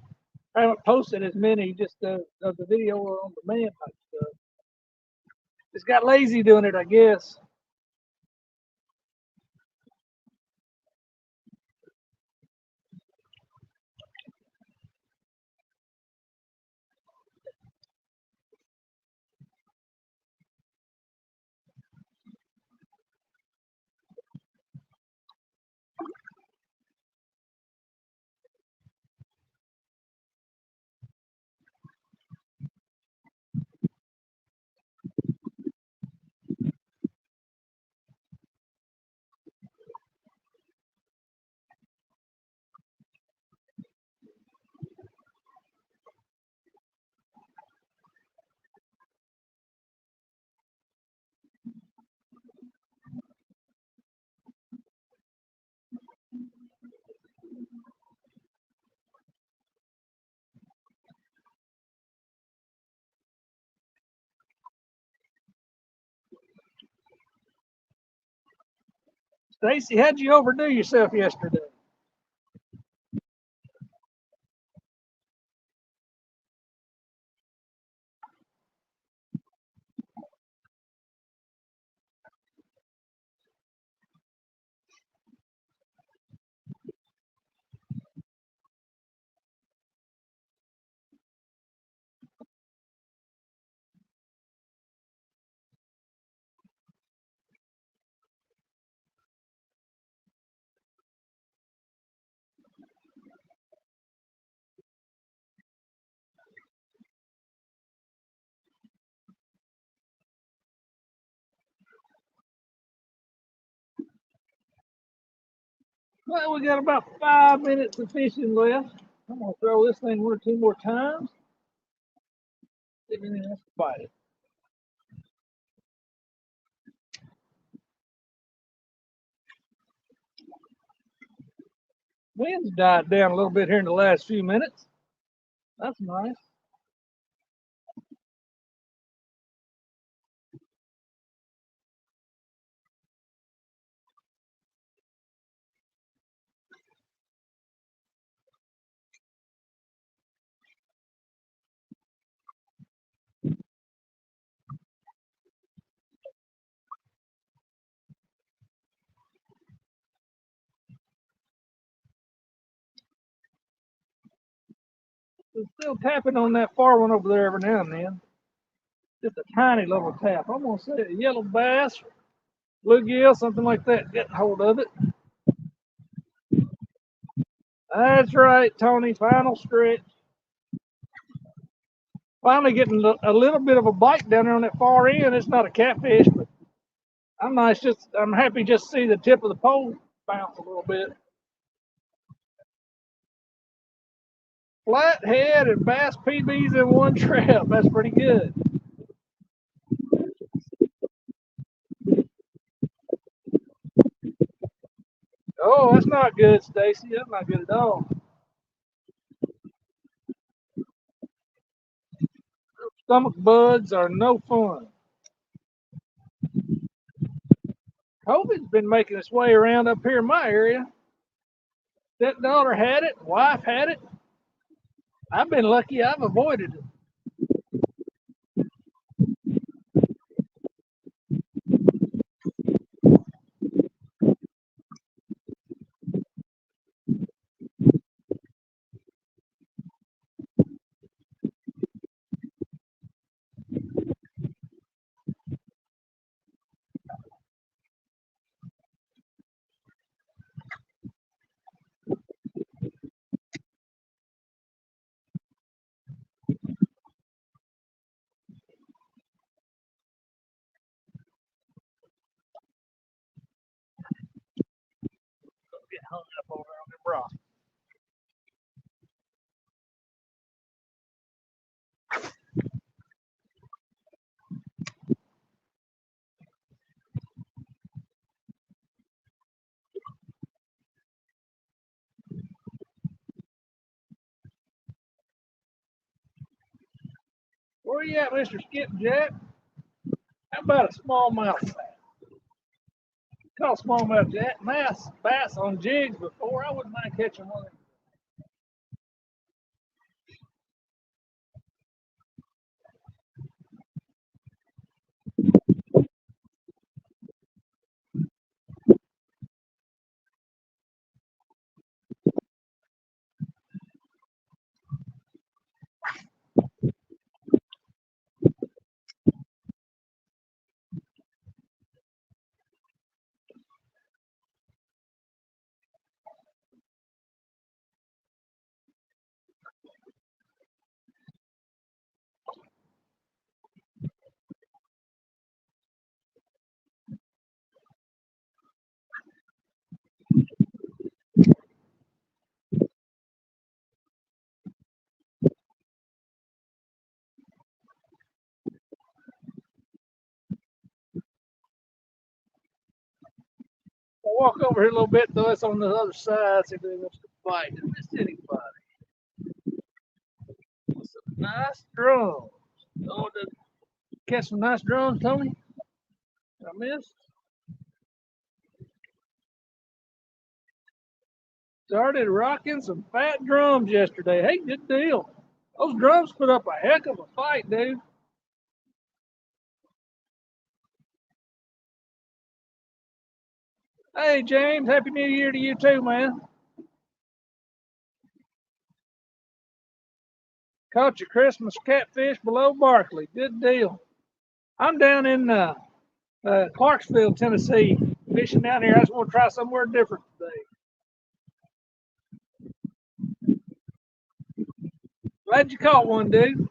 Speaker 1: I haven't posted as many just of the video or on demand type stuff. Just got lazy doing it, I guess. Stacy, how'd you overdo yourself yesterday? Well, we got about 5 minutes of fishing left. I'm gonna throw this thing one or two more times. See if anything else to bite it. Wind's died down a little bit here in the last few minutes. That's nice. It's still tapping on that far one over there every now and then. Just a tiny little tap. I'm gonna say a yellow bass, bluegill, something like that, getting hold of it. That's right, Tony. Final stretch. Finally getting a little bit of a bite down there on that far end. It's not a catfish, but I'm happy just to see the tip of the pole bounce a little bit. Flathead and bass PBs in one trap. That's pretty good. Oh, that's not good, Stacy. That's not good at all. Stomach bugs are no fun. COVID's been making its way around up here in my area. Stepdaughter had it, wife had it. I've been lucky I've avoided it. Get hung up over on the bra. Where you at, Mr. Skipjack? How about a smallmouth bass? Caught smallmouth bass on jigs before. I wouldn't mind catching one. I'll walk over here a little bit, though. It's on the other side. See if they wants to fight. Is this anybody? Some nice drums. Oh, catch some nice drums, Tony? I missed. Started rocking some fat drums yesterday. Hey, good deal. Those drums put up a heck of a fight, dude. Hey, James, Happy New Year to you too, man. Caught your Christmas catfish below Barkley. Good deal. I'm down in Clarksville, Tennessee, fishing down here. I just want to try somewhere different today. Glad you caught one, dude.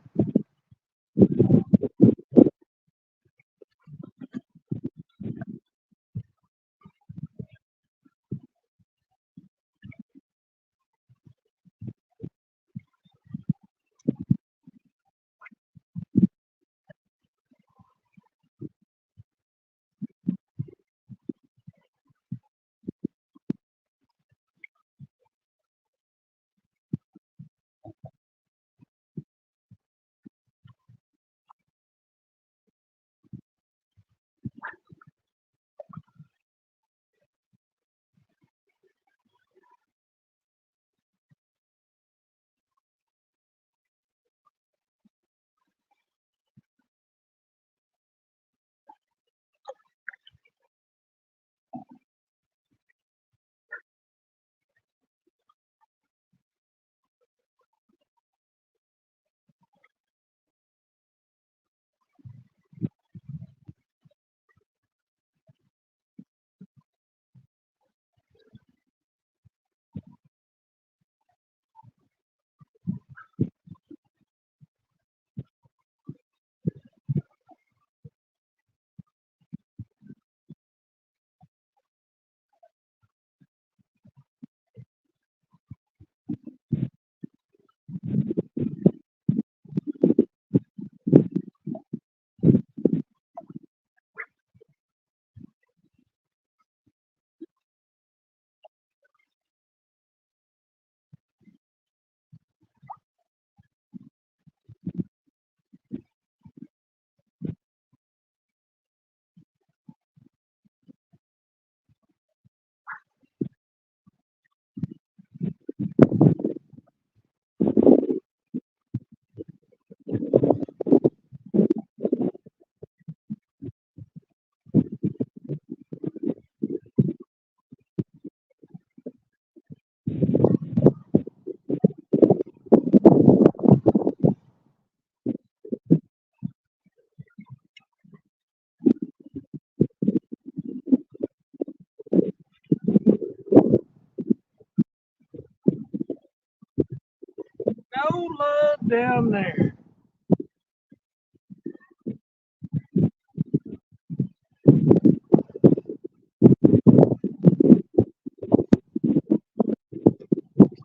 Speaker 1: Lola down there.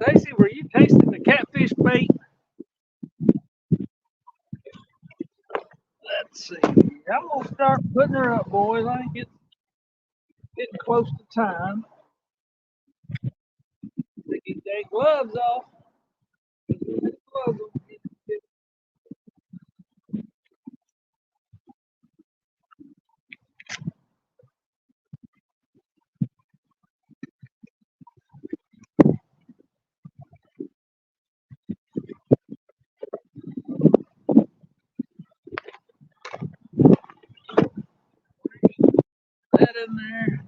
Speaker 1: Stacy, were you tasting the catfish bait? Let's see. I'm gonna start putting her up, boys. I think it's getting close to time. To get their gloves off. Gloves on. That in there.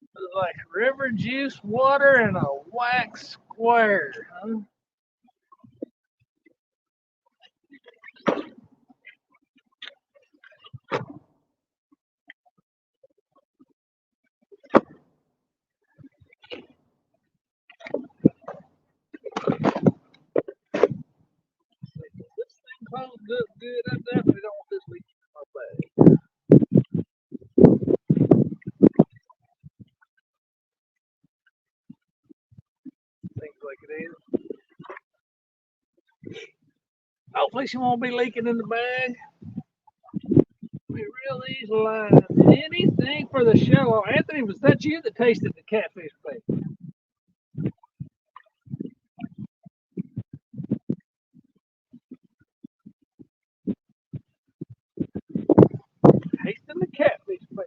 Speaker 1: It's like river juice water and a wax square. Huh? This thing closed up good. I definitely don't want this leaking in my bag. Seems like it is. Hopefully she won't be leaking in the bag. We reel these lines. Anything for the show. Anthony, was that you that tasted the catfish bait? Tasting the catfish bait.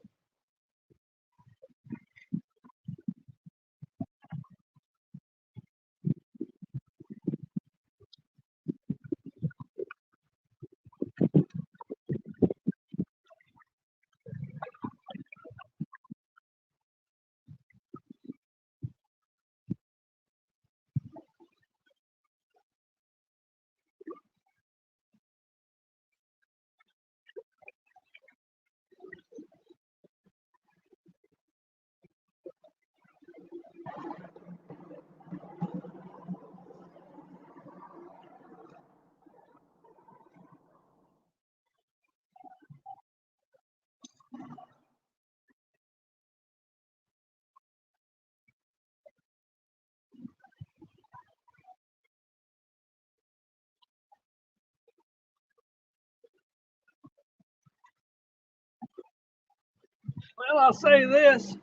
Speaker 1: Well, I'll say this: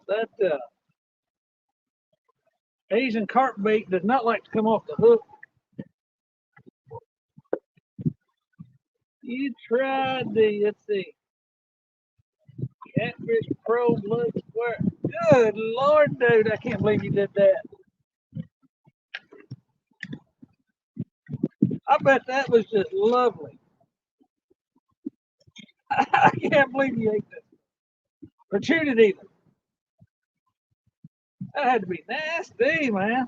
Speaker 1: that Asian carp bait does not like to come off the hook. You tried the, let's see, Catfish Pro Blood Square. Good Lord, dude, I can't believe you did that. I bet that was just lovely. I can't believe you ate that. Or chewed it even. That had to be nasty, man.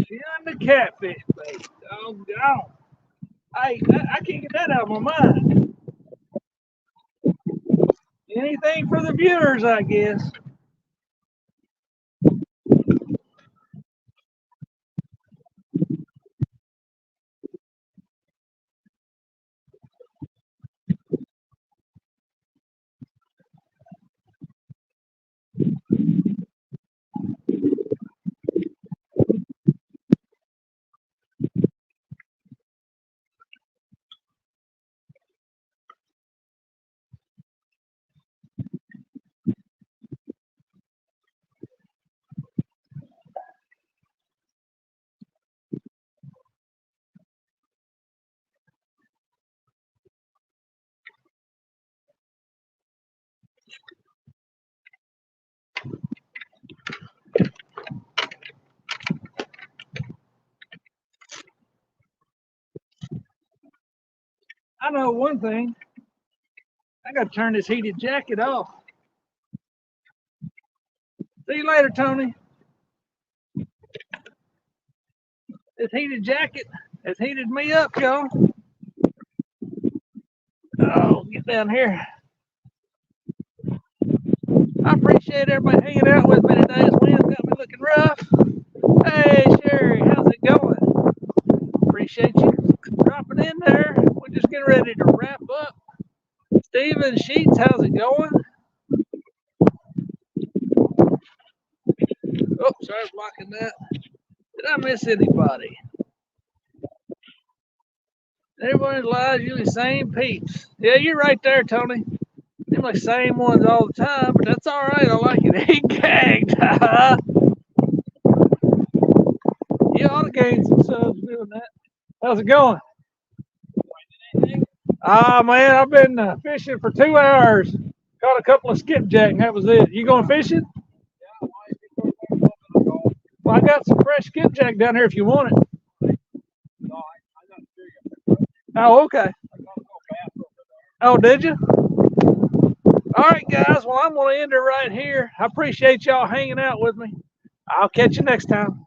Speaker 1: She on the catfish bait. Oh, God. I can't get that out of my mind. Anything for the viewers, I guess. I know one thing. I got to turn this heated jacket off. See you later, Tony. This heated jacket has heated me up, y'all. Oh, get down here. I appreciate everybody hanging out with me today. This wind's got me looking rough. Hey, Sherry, how's it going? Appreciate you dropping in there. We're just getting ready to wrap up. Steven Sheets, how's it going? Oh, sorry, blocking that. Did I miss anybody? Everyone lies usually same peeps. Yeah, you're right there, Tony. They're like same ones all the time, but that's all right. I like it. He gagged. You ought to gain some subs doing that. How's it going? Ah, man, I've been fishing for 2 hours. Caught a couple of skipjack, and that was it. You going fishing? Well, I got some fresh skipjack down here if you want it. Oh, okay. Oh, did you? All right, guys. Well, I'm going to end it right here. I appreciate y'all hanging out with me. I'll catch you next time.